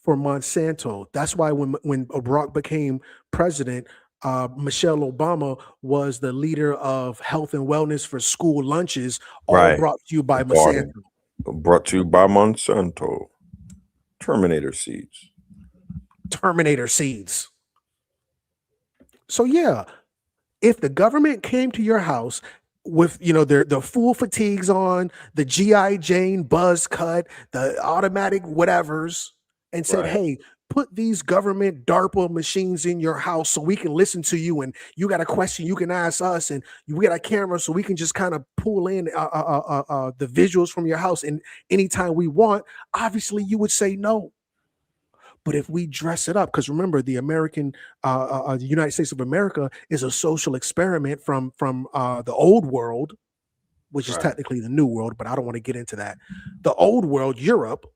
S8: for Monsanto. That's why when Barack became president, Michelle Obama was the leader of health and wellness for school lunches, all brought to you by Monsanto.
S4: Brought to you by Monsanto. Terminator seeds.
S8: So yeah, if the government came to your house with the full fatigues on, the G.I. Jane buzz cut, the automatic whatevers, and said, hey, put these government DARPA machines in your house so we can listen to you, and you got a question you can ask us, and we got a camera so we can just kind of pull in the visuals from your house and anytime we want, obviously you would say no. But if we dress it up, because remember, the the United States of America is a social experiment from the old world, which is technically the new world, but I don't want to get into that. The old world, Europe,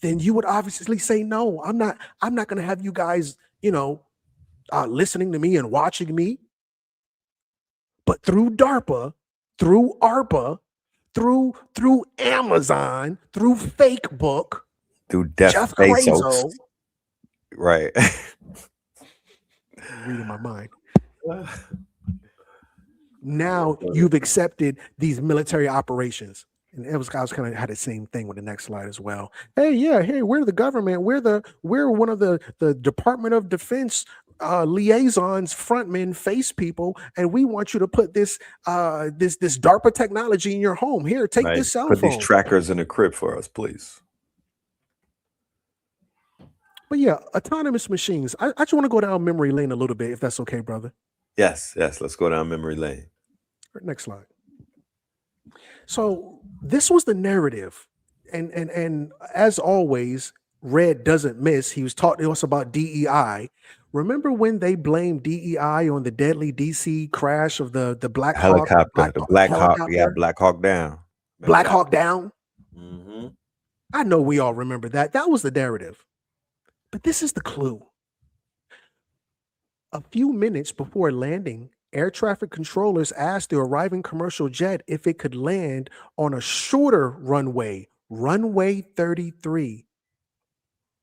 S8: then you would obviously say, no, I'm not going to have you guys, listening to me and watching me. But through DARPA, through ARPA, through Amazon, through Fake Book,
S4: through
S8: Jeff Bezos,
S4: right?
S8: Reading my mind. Now you've accepted these military operations. And I was kind of had the same thing with the next slide as well. Hey, we're the government. We're one of the Department of Defense liaisons, frontmen, face people, and we want you to put this DARPA technology in your home. Here, take this cell phone.
S4: Put these trackers in the crib for us, please.
S8: But yeah, autonomous machines. I just want to go down memory lane a little bit, if that's okay, brother.
S4: Yes. Let's go down memory lane.
S8: Next slide. So this was the narrative, and as always, Red doesn't miss. He was talking to us about DEI. Remember when they blamed DEI on the deadly DC crash of the Black
S4: helicopter,
S8: Hawk,
S4: Black Hawk, yeah, Black Hawk down.
S8: Black Hawk down.
S4: Mm-hmm.
S8: I know we all remember that. That was the narrative. But this is the clue. A few minutes before landing, air traffic controllers asked the arriving commercial jet if it could land on a shorter runway, runway 33.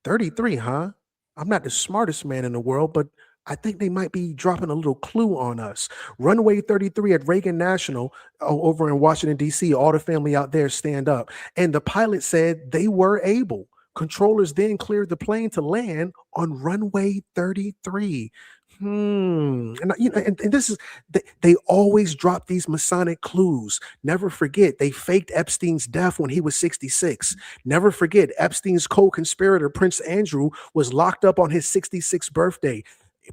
S8: 33, huh? I'm not the smartest man in the world, but I think they might be dropping a little clue on us. Runway 33 at Reagan National over in Washington, D.C. All the family out there stand up. And the pilot said they were able. Controllers then cleared the plane to land on runway 33. And this is, they always drop these Masonic clues. Never forget, they faked Epstein's death when he was 66. Never forget, Epstein's co-conspirator, Prince Andrew, was locked up on his 66th birthday.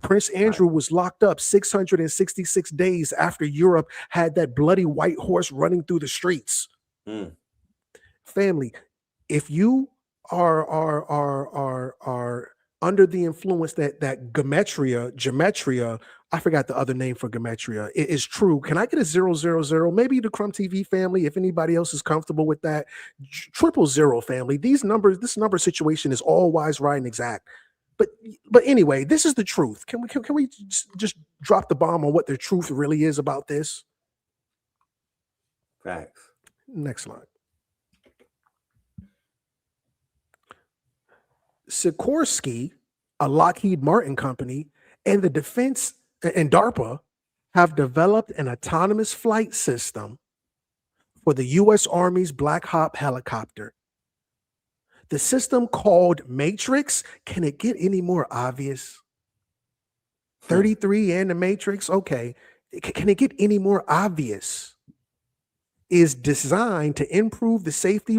S8: Prince Andrew was locked up 666 days after Europe had that bloody white horse running through the streets. Family, if you are under the influence that gematria, I forgot the other name for gematria, it is true. Can I get a 000? Maybe the CRUMB TV family, if anybody else is comfortable with that, 000 family. This number situation is all wise, right, and exact. But anyway, this is the truth. Can we just drop the bomb on what the truth really is about this?
S4: Facts.
S8: Next slide. Sikorsky, a Lockheed Martin company, and the defense and DARPA have developed an autonomous flight system for the U.S. Army's Black Hawk helicopter. The system called Matrix, can it get any more obvious? 33 and the Matrix, okay. Can it get any more obvious? Is designed to improve the safety,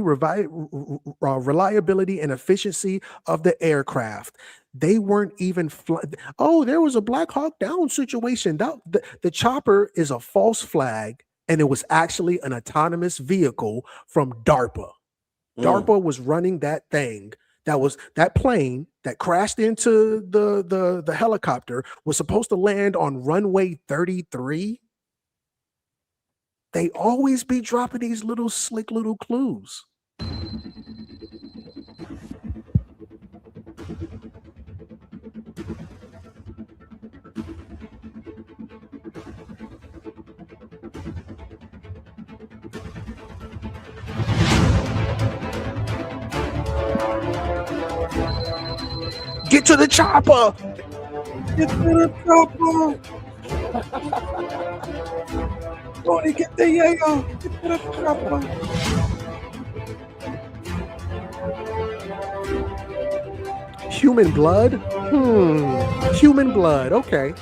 S8: reliability, and efficiency of the aircraft. They weren't even there was a Black Hawk Down situation. The chopper is a false flag, and it was actually an autonomous vehicle from DARPA. DARPA was running that thing. That plane that crashed into the helicopter was supposed to land on runway 33. They always be dropping these little slick little clues. Get to the chopper! Get to the chopper! Tony, get the Jaeger! Get to the chopper! Human blood? Human blood, okay.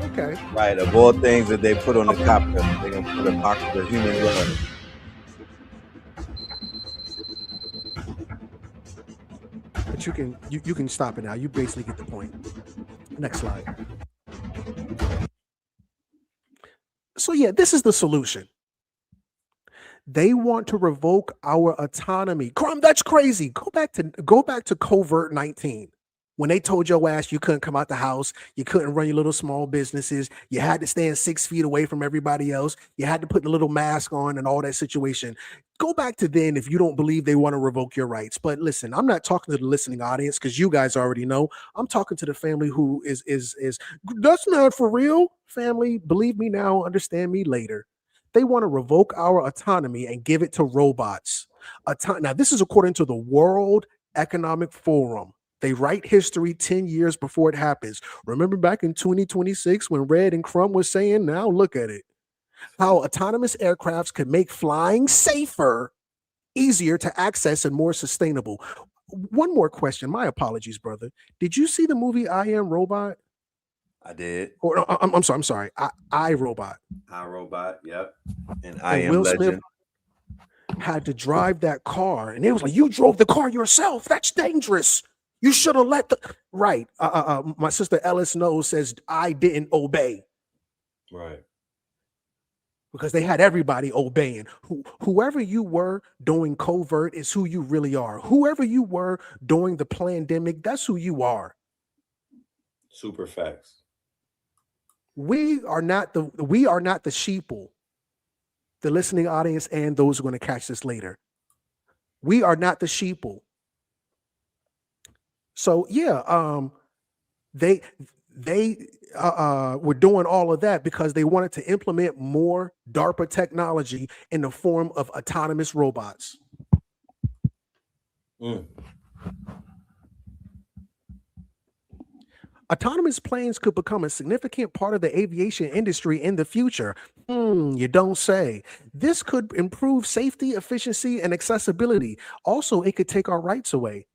S8: Okay.
S4: Right, of all things that they put on the copter, they're gonna put a box of human blood.
S8: But you can stop it now. You basically get the point. Next slide. So yeah, this is the solution. They want to revoke our autonomy. Crumb, that's crazy. Go back to COVID-19. When they told your ass you couldn't come out the house, you couldn't run your little small businesses, you had to stand 6 feet away from everybody else, you had to put the little mask on and all that situation. Go back to then if you don't believe they want to revoke your rights. But listen, I'm not talking to the listening audience because you guys already know. I'm talking to the family who is that's not for real. Family, believe me now, understand me later. They want to revoke our autonomy and give it to robots. Now, this is according to the World Economic Forum. They write history 10 years before it happens. Remember back in 2026 when Red and Crumb was saying, now look at it. How autonomous aircrafts could make flying safer, easier to access, and more sustainable. One more question. My apologies, brother. Did you see the movie I Am Robot?
S4: I did.
S8: Or I'm sorry. I Robot.
S4: I Robot, yep. And I Am
S8: Will
S4: Legend.
S8: Smith had to drive that car, and it was like, you drove the car yourself. That's dangerous. You should have let the right. My sister Ellis knows says I didn't obey.
S4: Right.
S8: Because they had everybody obeying. Whoever you were doing covert is who you really are. Whoever you were during the pandemic, that's who you are.
S4: Super facts.
S8: We are not the sheeple, the listening audience, and those who are going to catch this later. We are not the sheeple. So yeah, they were doing all of that because they wanted to implement more DARPA technology in the form of autonomous robots. Autonomous planes could become a significant part of the aviation industry in the future. You don't say. This could improve safety, efficiency, and accessibility. Also, it could take our rights away.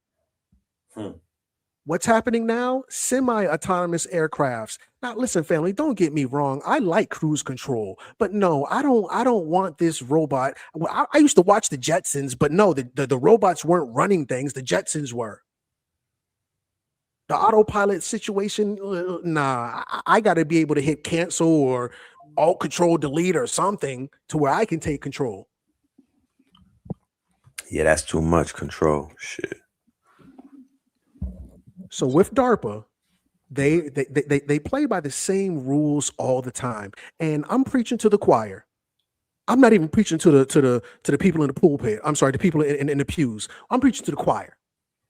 S8: What's happening now? Semi-autonomous aircrafts. Now, listen, family, don't get me wrong. I like cruise control, but no, I don't want this robot. I used to watch the Jetsons, but no, the robots weren't running things. The Jetsons were. The autopilot situation, nah, I got to be able to hit cancel or alt control delete or something to where I can take control.
S4: Yeah, that's too much control. Shit.
S8: So with DARPA, they play by the same rules all the time, and I'm preaching to the choir. I'm not even preaching to the people in the pulpit. I'm sorry, the people in the pews. I'm preaching to the choir.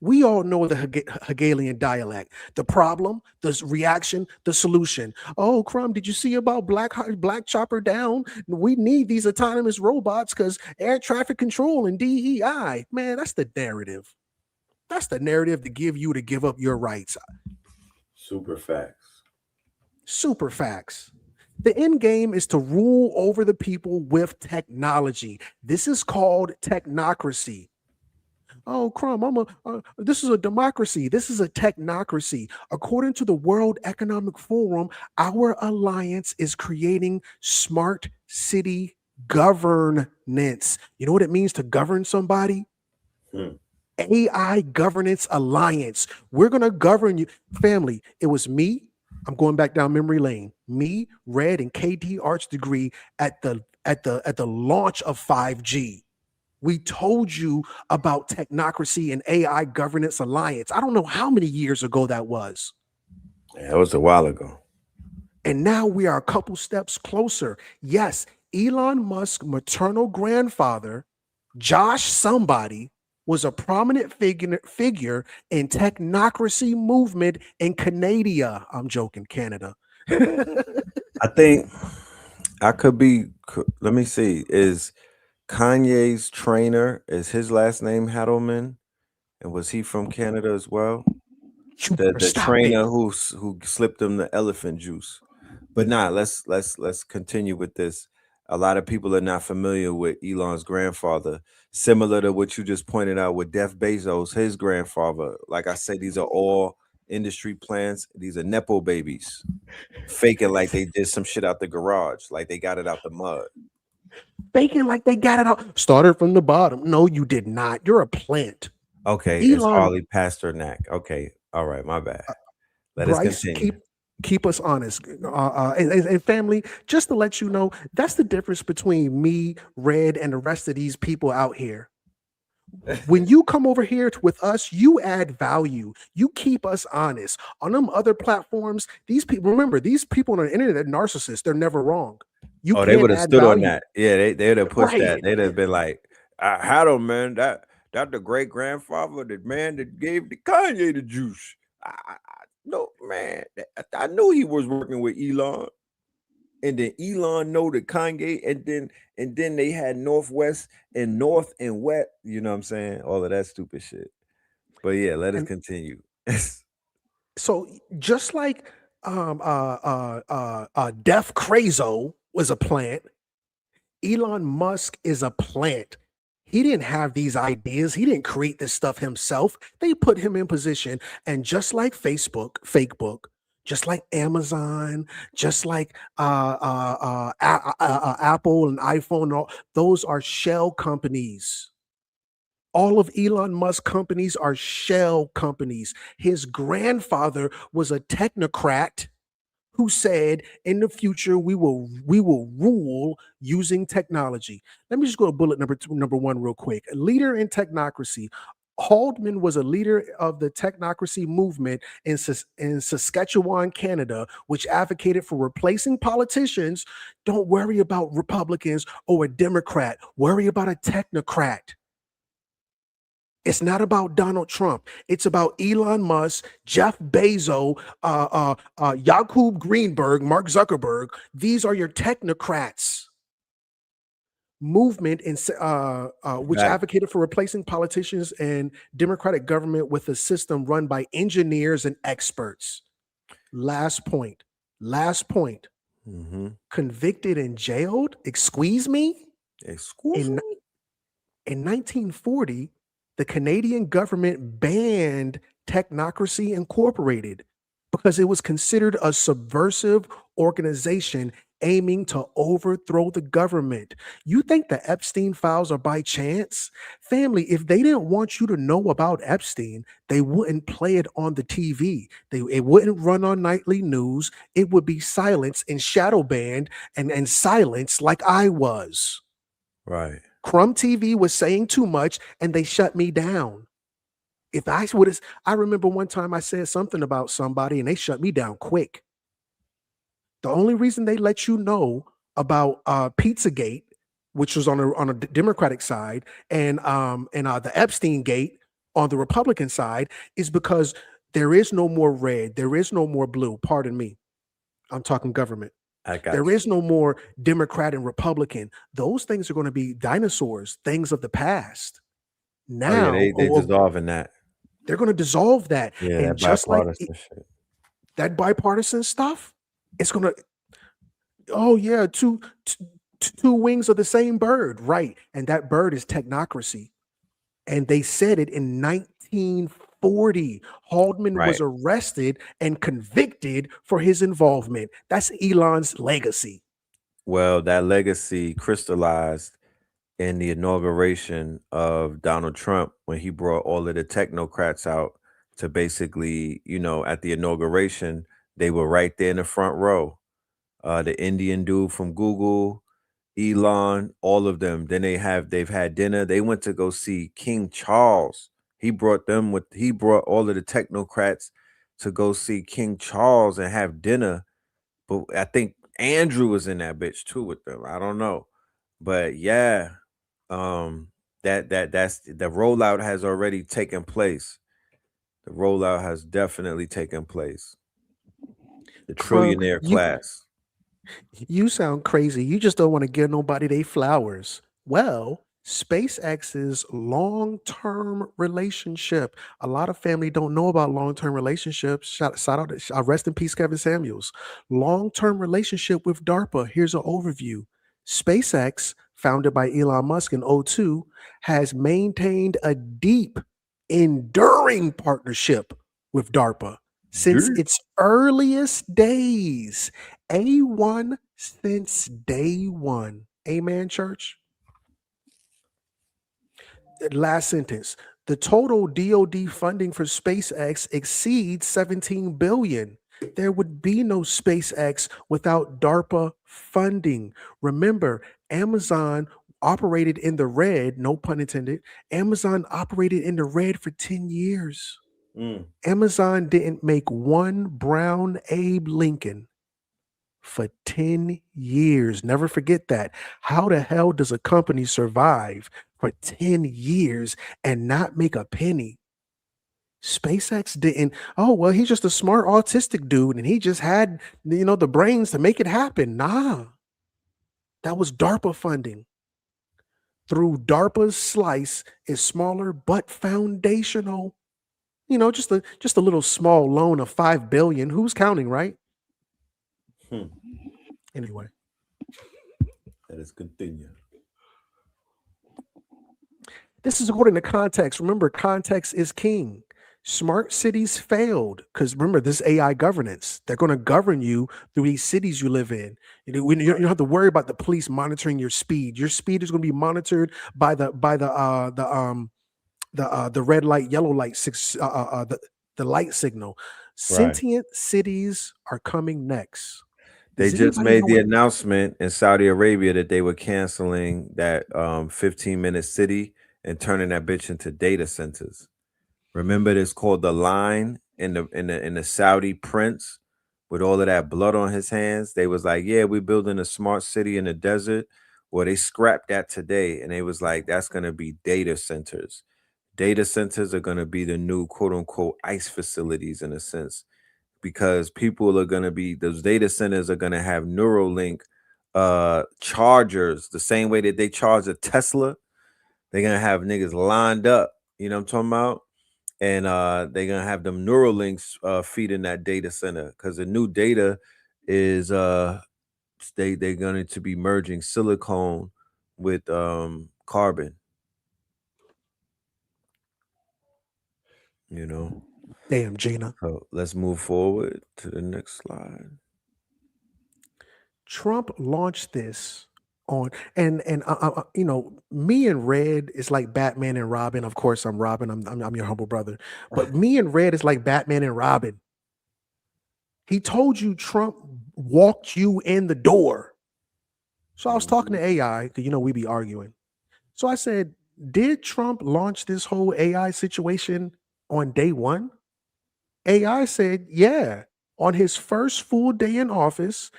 S8: We all know the Hegelian dialect, the problem, the reaction, the solution. Oh, Crumb, did you see about Black Chopper down? We need these autonomous robots because air traffic control and DEI. Man, that's the narrative. That's the narrative to give up your rights.
S4: Super facts.
S8: Super facts. The end game is to rule over the people with technology. This is called technocracy. Oh, Crumb, this is a democracy. This is a technocracy. According to the World Economic Forum, our alliance is creating smart city governance. You know what it means to govern somebody? AI Governance Alliance. We're going to govern you. Family, it was me. I'm going back down memory lane. Me, Red, and KD Arts degree at the launch of 5G. We told you about technocracy and AI Governance Alliance. I don't know how many years ago that was.
S4: Yeah, it was a while ago.
S8: And now we are a couple steps closer. Yes, Elon Musk's maternal grandfather, Josh somebody, was a prominent figure in technocracy movement in Canada. I'm joking, Canada.
S4: I think I could be, let me see, is Kanye's trainer, is his last name Hadelman? And was he from Canada as well? The trainer who slipped him the elephant juice. But let's continue with this. A lot of people are not familiar with Elon's grandfather. Similar to what you just pointed out with Jeff Bezos, his grandfather. Like I said, these are all industry plants. These are Nepo babies. Faking like they did some shit out the garage, like they got it out the mud.
S8: Faking like they got it out. Started from the bottom. No, you did not. You're a plant.
S4: Okay, it's Harley Pasternak. Okay, all right, my bad. Let us continue.
S8: Keep us honest. And family, just to let you know, that's the difference between me, Red, and the rest of these people out here. When you come over here with us, you add value. You keep us honest. On them other platforms, these people, remember, these people on the internet are narcissists. They're never wrong. You
S4: Oh, they
S8: can't
S4: would have
S8: add
S4: stood on
S8: value.
S4: that. Yeah, they would have pushed
S8: Right.
S4: that. They'd have been like, I had him, man. That the great grandfather, the man that gave the Kanye the juice. No, man. I knew he was working with Elon. And then Elon know the Kanye, and then they had Northwest and North and West. You know what I'm saying? All of that stupid shit. But yeah, let us
S8: And
S4: continue.
S8: so just like Def Crazo was a plant, Elon Musk is a plant. He didn't have these ideas. He didn't create this stuff himself. They put him in position. And just like Facebook, Fakebook, just like Amazon, just like Apple and iPhone, those are shell companies. All of Elon Musk companies are shell companies. His grandfather was a technocrat who said in the future we will rule using technology. Let me just go to bullet number one real quick. A leader in technocracy. Haldeman was a leader of the technocracy movement in Saskatchewan, Canada, which advocated for replacing politicians. Don't worry about Republicans or a Democrat. Worry about a technocrat. It's not about Donald Trump. It's about Elon Musk, Jeff Bezos, Jakub Greenberg, Mark Zuckerberg. These are your technocrats. Movement in which
S4: Right.
S8: advocated for replacing politicians and democratic government with a system run by engineers and experts. Last point.
S4: Mhm.
S8: Convicted and jailed. Excuse me.
S4: Excuse
S8: In
S4: me?
S8: in 1940, the Canadian government banned Technocracy Incorporated because it was considered a subversive organization aiming to overthrow the government. You think the Epstein files are by chance? Family, if they didn't want you to know about Epstein, they wouldn't play it on the TV. It wouldn't run on nightly news. It would be silenced and shadow banned and silenced like I was.
S4: Right.
S8: CRUMB TV was saying too much and they shut me down. If I would have, I remember one time I said something about somebody and they shut me down quick. The only reason they let you know about Pizzagate, which was on a Democratic side, and the Epstein Gate on the Republican side, is because there is no more red, there is no more blue. Pardon me, I'm talking government.
S4: I got
S8: There
S4: you.
S8: is no more Democrat and Republican. Those things are going to be dinosaurs, things of the past.
S4: Oh yeah,
S8: Now,
S4: they dissolving that.
S8: they're going to dissolve that.
S4: Yeah,
S8: And
S4: that
S8: just like
S4: bipartisan shit.
S8: that bipartisan stuff, it's going to, oh yeah, two wings of the same bird, right? And that bird is technocracy. And they said it in 1940. Haldeman
S4: Right.
S8: was arrested and convicted for his involvement. That's Elon's legacy.
S4: Well, that legacy crystallized in the inauguration of Donald Trump when he brought all of the technocrats out to basically, at the inauguration, they were right there in the front row. The Indian dude from Google, Elon, all of them. Then they've had dinner. They went to go see King Charles. He brought all of the technocrats to go see King Charles and have dinner. But I think Andrew was in that bitch too with them. I don't know. But yeah, that's the rollout has already taken place. The rollout has definitely taken place. The
S8: CRUMB,
S4: trillionaire class.
S8: you sound crazy. You just don't want to give nobody they flowers. Well, SpaceX's long-term relationship. A lot of family don't know about long-term relationships. Shout out, rest in peace, Kevin Samuels. Long-term relationship with DARPA. Here's an overview. SpaceX, founded by Elon Musk in 2002, has maintained a deep, enduring partnership with DARPA since its earliest days. A1 since day one. Amen, church. Last sentence. The total DoD funding for SpaceX exceeds $17 billion. There would be no SpaceX without DARPA funding. Remember, Amazon operated in the red, no pun intended. Amazon operated in the red for 10 years. Amazon didn't make one brown Abe Lincoln for 10 years. Never forget that. How the hell does a company survive for 10 years and not make a penny? SpaceX didn't. Oh, well, he's just a smart autistic dude and he just had, the brains to make it happen. Nah. That was DARPA funding. Through DARPA's slice is smaller but foundational. Just a little small loan of $5 billion. Who's counting, right? Anyway.
S4: Let us continue.
S8: This is according to context. Remember, context is king. Smart cities failed because remember, this AI governance. They're going to govern you through these cities you live in. You don't have to worry about the police monitoring your speed. Your speed is going to be monitored by the red light, yellow light, the light signal. Sentient cities are coming next.
S4: They just made the announcement in Saudi Arabia that they were canceling that 15-minute city and turning that bitch into data centers. Remember, it's called the line in the Saudi prince with all of that blood on his hands. They was like, yeah, we're building a smart city in the desert. Well, they scrapped that today, and they was like, that's going to be data centers. Data centers are going to be the new quote unquote ICE facilities in a sense, because people are going to be, those data centers are going to have Neuralink chargers the same way that they charge a Tesla. They're going to have niggas lined up. You know what I'm talking about? And they're gonna have them Neuralinks feeding that data center because the new data is they're going to be merging silicone with carbon.
S8: Damn, Gina.
S4: So let's move forward to the next slide.
S8: Trump launched this on and me and Red is like Batman and Robin. Of course, I'm Robin. I'm your humble brother. But me and Red is like Batman and Robin. He told you Trump walked you in the door. So I was talking to AI because we be arguing. So I said, did Trump launch this whole AI situation on day one? AI said, yeah. On his first full day in office,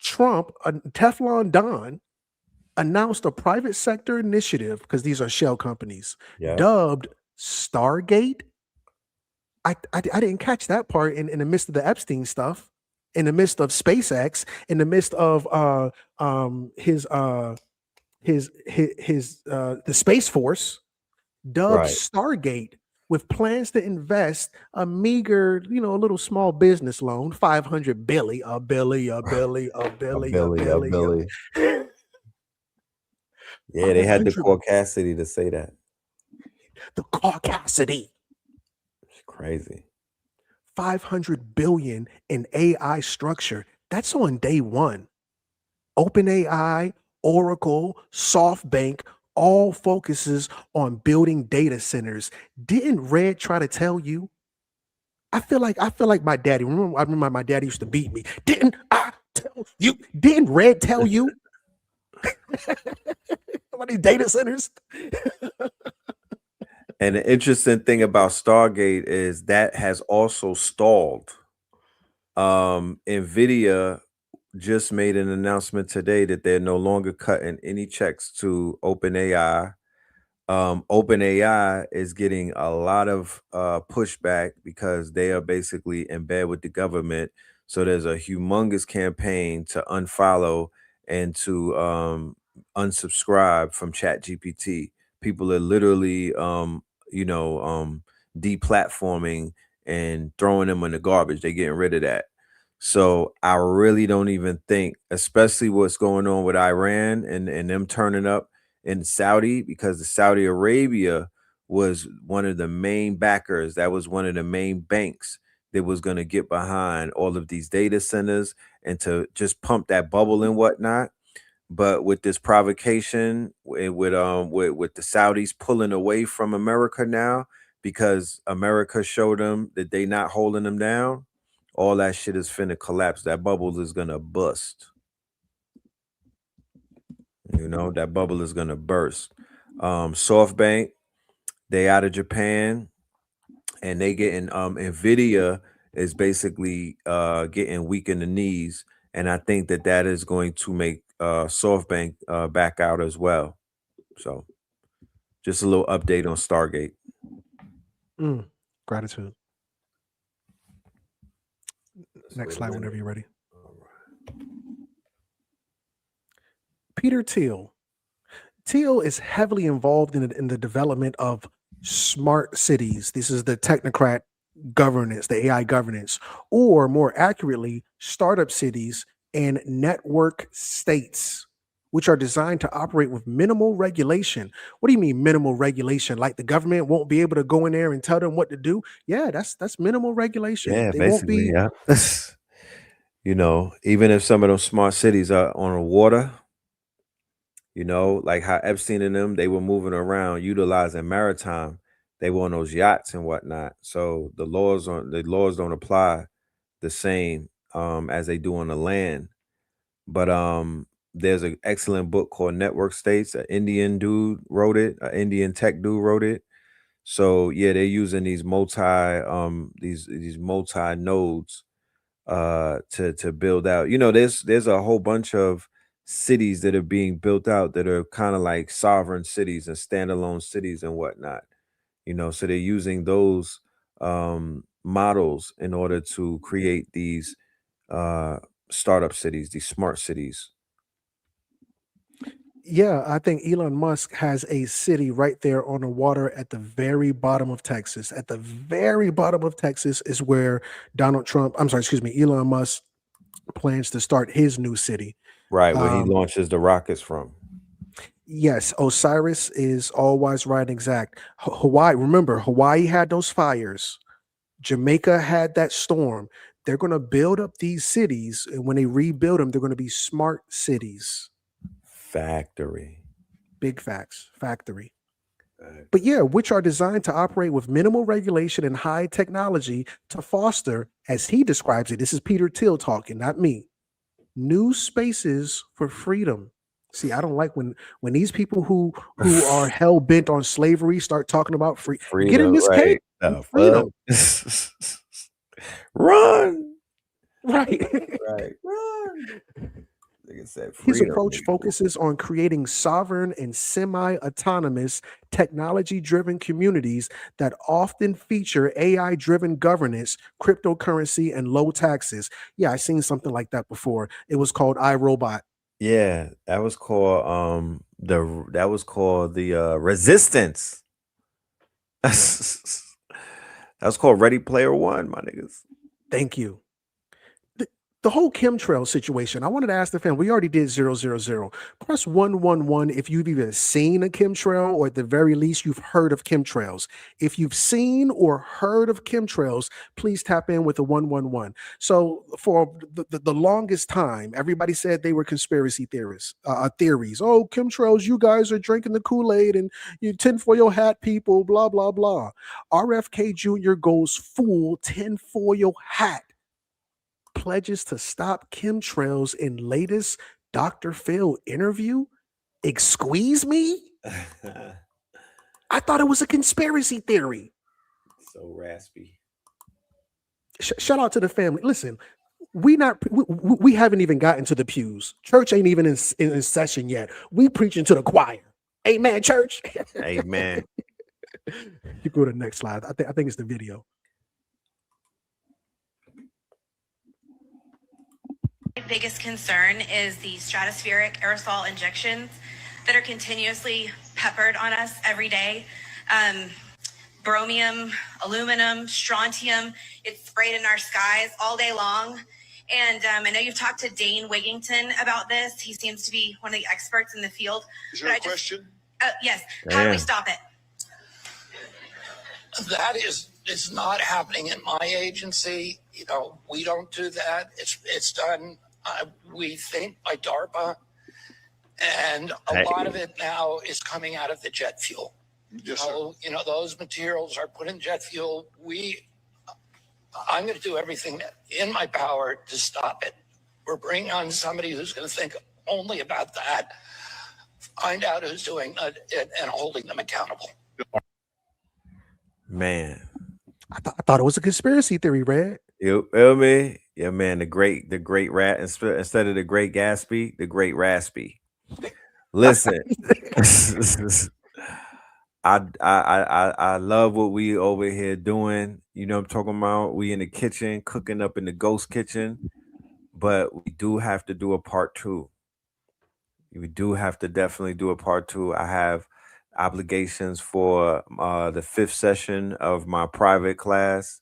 S8: Trump, Teflon Don, announced a private sector initiative, because these are shell companies, dubbed Stargate. I didn't catch that part in the midst of the Epstein stuff, in the midst of SpaceX, in the midst of the Space Force, dubbed Stargate, with plans to invest a meager, a little small business loan, $500 billion, a billy.
S4: Yeah, they had the caucasity to say that.
S8: The caucasity.
S4: It's crazy.
S8: $500 billion in AI structure. That's on day one. OpenAI, Oracle, SoftBank, all focuses on building data centers. Didn't Red try to tell you? I feel like my daddy. I remember my daddy used to beat me. Didn't I tell you? Didn't Red tell you? About these data centers.
S4: And the interesting thing about Stargate is that has also stalled. NVIDIA just made an announcement today that they're no longer cutting any checks to OpenAI. OpenAI is getting a lot of pushback because they are basically in bed with the government. So there's a humongous campaign to unfollow and to unsubscribe from ChatGPT. People are literally deplatforming and throwing them in the garbage. They're getting rid of that. So I really don't even think, especially what's going on with Iran and them turning up in Saudi, because the Saudi Arabia was one of the main backers. That was one of the main banks that was going to get behind all of these data centers and to just pump that bubble and whatnot. But with this provocation, with the Saudis pulling away from America now because America showed them that they not holding them down, all that shit is finna collapse. That bubble is gonna bust. You know, that bubble is gonna burst. SoftBank, they out of Japan, and they getting Nvidia is basically getting weak in the knees, and I think that is going to make SoftBank back out as well. So, just a little update on Stargate.
S8: Gratitude. Next slide whenever you're ready. Peter Thiel. Thiel is heavily involved in the development of smart cities. This is the technocrat governance, the AI governance, or more accurately, startup cities and network states, which are designed to operate with minimal regulation. What do you mean minimal regulation? Like the government won't be able to go in there and tell them what to do? Yeah, that's minimal regulation.
S4: Yeah,
S8: They won't
S4: basically,
S8: be.
S4: yeah. You know, even if some of those smart cities are on the water, you know, like how Epstein and them, they were moving around utilizing maritime. They were on those yachts and whatnot. So the laws don't apply the same as they do on the land. But there's an excellent book called Network States. An Indian dude wrote it. An Indian tech dude wrote it. So yeah, they're using these multi nodes to build out. You know, there's a whole bunch of cities that are being built out that are kind of like sovereign cities and standalone cities and whatnot. You know, so they're using those models in order to create these startup cities, these smart cities.
S8: Yeah, I think Elon Musk has a city right there on the water at the very bottom of Texas. At the very bottom of Texas is where Elon Musk plans to start his new city.
S4: Right, where he launches the rockets from.
S8: Yes, Osiris is all wise, right, and exact. Hawaii, remember, Hawaii had those fires. Jamaica had that storm. They're going to build up these cities, and when they rebuild them, they're going to be smart cities.
S4: Factory.
S8: Big facts. Factory. But yeah, which are designed to operate with minimal regulation and high technology to foster, as he describes it, this is Peter Thiel talking, not me, new spaces for freedom. See, I don't like when these people who are hell bent on slavery start talking about freedom. Get in this cake. Freedom.
S4: Run.
S8: Right.
S4: Right. Run.
S8: His approach focuses on creating sovereign and semi-autonomous technology-driven communities that often feature AI-driven governance, cryptocurrency, and low taxes. Yeah, I've seen something like that before. It was called iRobot.
S4: Yeah, that was called the Resistance. That was called Ready Player One, my niggas.
S8: Thank you. The whole chemtrail situation, I wanted to ask the fan, we already did 000. Press 111 if you've either seen a chemtrail or at the very least you've heard of chemtrails. If you've seen or heard of chemtrails, please tap in with the 111. So for the longest time, everybody said they were conspiracy theories. Oh, chemtrails, you guys are drinking the Kool-Aid and you tinfoil hat people, blah, blah, blah. RFK Jr. goes full tinfoil hat. Pledges to stop chemtrails in latest Dr. Phil interview. Squeeze me? I thought it was a conspiracy theory.
S4: So raspy.
S8: Shout out to the family. Listen, we haven't even gotten to the pews. Church ain't even in session yet. We preaching to the choir. Amen, church.
S4: Amen.
S8: You go to the next slide. I think it's the video.
S9: My biggest concern is the stratospheric aerosol injections that are continuously peppered on us every day. Bromium, aluminum, strontium, it's sprayed in our skies all day long. And I know you've talked to Dane Wigington about this. He seems to be one of the experts in the field.
S10: Is there a question?
S9: Yes. How do we stop it?
S10: That is not happening in my agency. You know, we don't do that. It's done, we think, by DARPA. And a lot of it now is coming out of the jet fuel. Yes, so, you know, those materials are put in jet fuel. I'm going to do everything in my power to stop it. We're bringing on somebody who's going to think only about that, find out who's doing it, and holding them accountable.
S4: Man,
S8: I thought it was a conspiracy theory, Red.
S4: you feel me? Yeah, man. The great rat instead of the great Gatsby, the great Raspy. Listen, I love what we over here doing. You know what I'm talking about? We in the kitchen, cooking up in the ghost kitchen, but we do have to do a part 2. We do have to definitely do a part 2. I have obligations for the 5th session of my private class,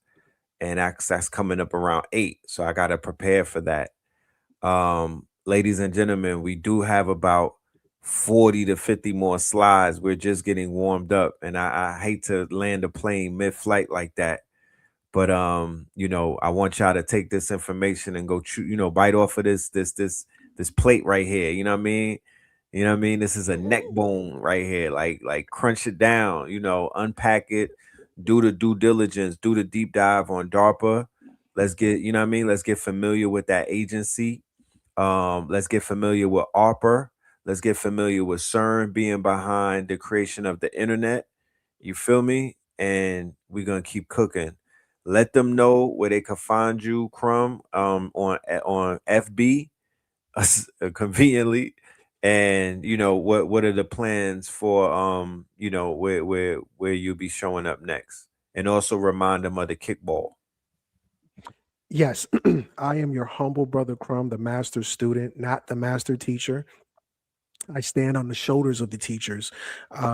S4: and that's coming up around 8. So I got to prepare for that. Ladies and gentlemen, we do have about 40 to 50 more slides. We're just getting warmed up, and I hate to land a plane mid-flight like that. But you know, I want y'all to take this information and go bite off of this plate right here. You know what I mean? You know what I mean? This is a neck bone right here. Like crunch it down, unpack it, do the due diligence, do the deep dive on DARPA. Let's get, you know what I mean? Let's get familiar with that agency. Let's get familiar with ARPA. Let's get familiar with CERN being behind the creation of the internet. You feel me? And we're gonna keep cooking. Let them know where they can find you, CRUMB, on FB, conveniently. And what are the plans for where you'll be showing up next? And also remind them of the kickball.
S8: Yes, I am your humble brother CRUMB, the master student, not the master teacher. I stand on the shoulders of the teachers. I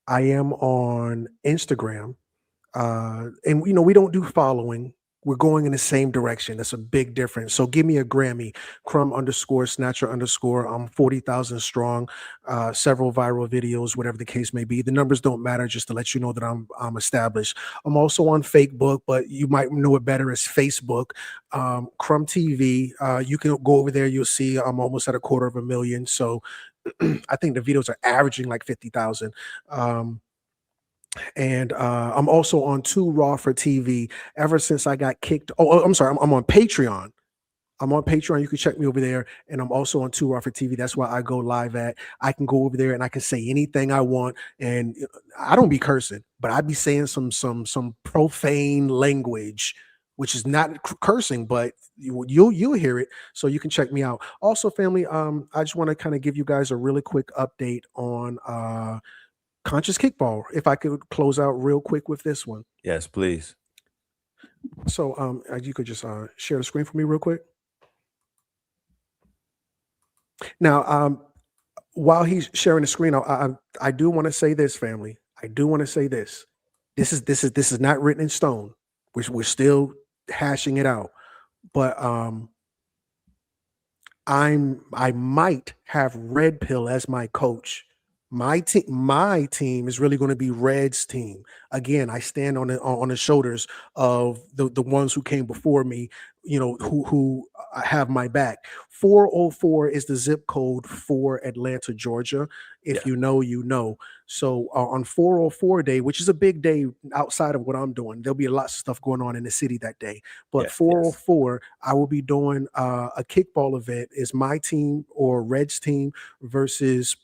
S8: am on Instagram, and we don't do following. We're going in the same direction. That's a big difference. So give me a Grammy, CRUMB_Snatcher_. I'm 40,000 strong, several viral videos, whatever the case may be. The numbers don't matter, just to let you know that I'm established. I'm also on Fakebook, but you might know it better as Facebook. CRUMB TV. You can go over there. You'll see I'm almost at 250,000. So I think the videos are averaging like 50,000. And I'm also on 2 Raw for TV ever since I got kicked. Oh, I'm sorry. I'm on Patreon. I'm on Patreon. You can check me over there. And I'm also on 2 Raw for TV. That's why I go live at. I can go over there and I can say anything I want. And I don't be cursing, but I be saying some profane language, which is not cursing, but you'll hear it. So you can check me out. Also, family, I just want to kind of give you guys a really quick update on Conscious Kickball, if I could close out real quick with this one.
S4: Yes, please.
S8: So you could just share the screen for me real quick. Now, while he's sharing the screen, I do want to say this, family. I do want to say this. This is not written in stone. We're still hashing it out. But I might have Red Pill as my coach. My team is really going to be Red's team. Again, I stand on the shoulders of the ones who came before me, who have my back. 404 is the zip code for Atlanta, Georgia. If you know, you know. So on 404 day, which is a big day outside of what I'm doing, there'll be lots of stuff going on in the city that day. But 404, I will be doing a kickball event. Is my team or Red's team versus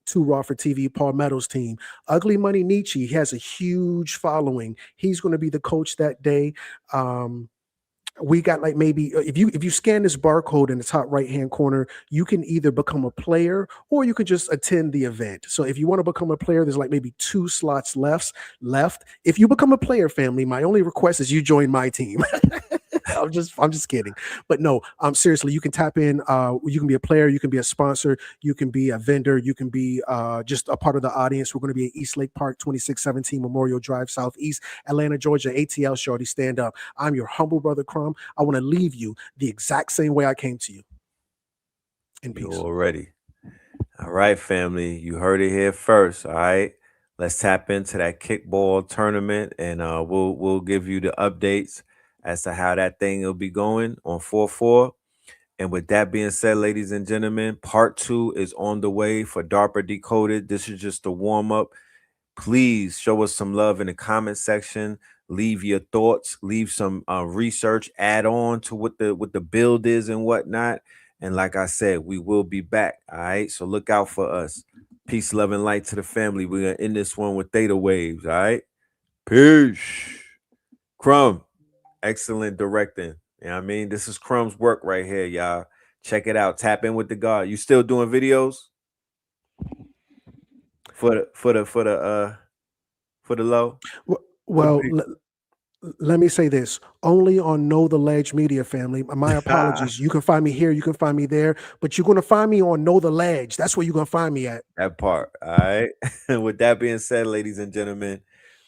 S8: 2 Raw for TV, Paul Meadows' team. Ugly Money Nietzsche, he has a huge following. He's going to be the coach that day. We got like maybe if you scan this barcode in the top right hand corner, you can either become a player or you can just attend the event. So if you want to become a player, there's like maybe 2 slots left. If you become a player, family, my only request is you join my team. I'm just kidding. But no, seriously, you can tap in. You can be a player, you can be a sponsor, you can be a vendor, you can be just a part of the audience. We're going to be at East Lake Park, 2617 Memorial Drive, Southeast Atlanta, Georgia. ATL Shorty, stand up. I'm your humble brother CRUMB. I want to leave you the exact same way I came to you. In peace.
S4: You already. All right, family. You heard it here first. All right. Let's tap into that kickball tournament, and we'll give you the updates as to how that thing will be going on 4/4. And with that being said, ladies and gentlemen, part 2 is on the way for DARPA Decoded. This is just a warm-up. Please show us some love in the comment section. Leave your thoughts, leave some research, add on to what the build is and whatnot. And like I said, we will be back. All right. So look out for us. Peace, love, and light to the family. We're gonna end this one with theta waves. All right. Peace. CRUMB, excellent directing. You know what I mean? This is CRUMB's work right here, y'all. Check it out. Tap in with the God. You still doing videos? For the low?
S8: Well, let me say this. Only on Know the Ledge Media, family. My apologies. You can find me here. You can find me there. But you're going to find me on Know the Ledge. That's where you're going to find me at.
S4: That part. All right. With that being said, ladies and gentlemen,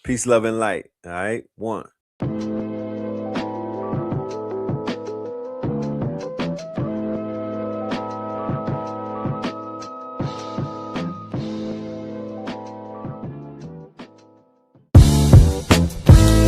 S4: peace, love, and light. All right. One.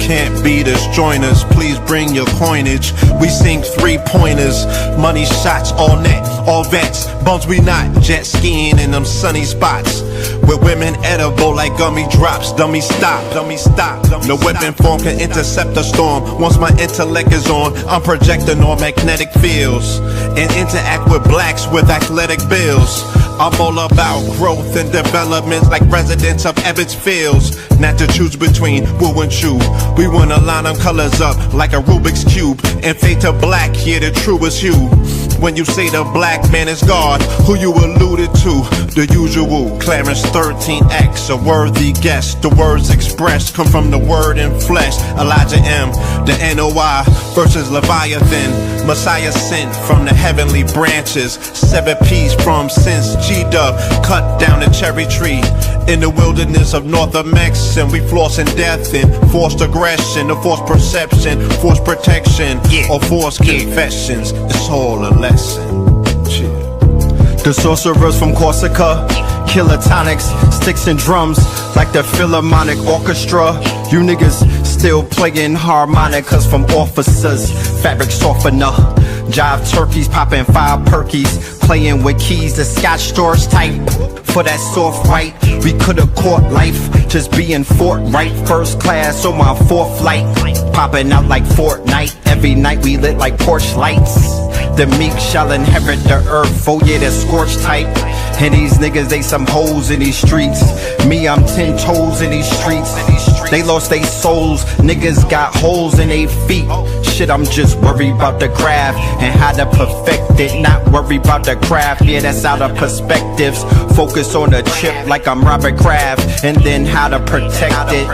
S1: Can't beat us, join us, please bring your coinage. We sink 3-pointers, money shots, all net, all vets. Bums we not, jet skiing in them sunny spots. With women edible like gummy drops. Dummy stop, dummy stop. No weapon form can intercept a storm. Once my intellect is on, I'm projecting on magnetic fields. And interact with blacks with athletic bills. I'm all about growth and development like residents of Ebbets Fields. Not to choose between woo and chew. We wanna line them colors up like a Rubik's Cube. And fade to black, yeah, the truest hue. When you say the black man is God, who you alluded to? The usual Clarence 13X, a worthy guess. The words expressed come from the word in flesh. Elijah M, the NOI versus Leviathan. Messiah sent from the heavenly branches. 7 P's from since G-Dub cut down the cherry tree. In the wilderness of North Mex, and we flossing death and forced aggression, or forced perception, forced protection, or forced confessions. It's all a lesson.
S2: The sorcerers from Corsica, killer tonics, sticks and drums, like the Philharmonic Orchestra. You niggas still playing harmonicas from officers, fabric softener. Jive turkeys popping 5 perkies, playing with keys, the Scotch stores type. For that soft white, we could've caught life, just being forthright. First class on my 4th flight, popping out like Fortnite. Every night we lit like porch lights. The meek shall inherit the earth, oh yeah, the scorched type. And these niggas, they some hoes in these streets. Me, I'm 10 toes in these streets. They lost their souls, niggas got holes in their feet. Shit, I'm just worried about the craft and how to perfect it. Not worried about the craft, yeah, that's out of perspectives. Focus on the chip like I'm Robert Kraft, and then how to protect it.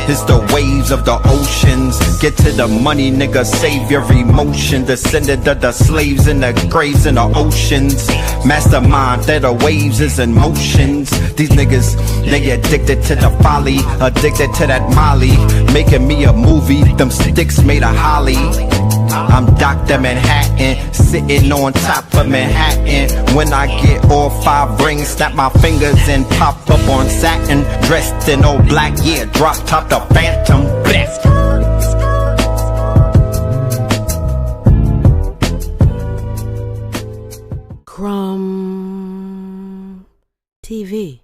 S2: It's the waves of the oceans. Get to the money, nigga, save your emotion. Descended of the slaves in the graves in the oceans. Mastermind that the waves is in motions. These niggas, they addicted to the folly, addicted to that molly. Making me a movie, them sticks made of holly. I'm Dr. Manhattan, sitting on top of Manhattan. When I get all 5 rings, snap my fingers and pop up on satin. Dressed in all black, yeah, drop top the Phantom. Best.
S3: CRUMB TV.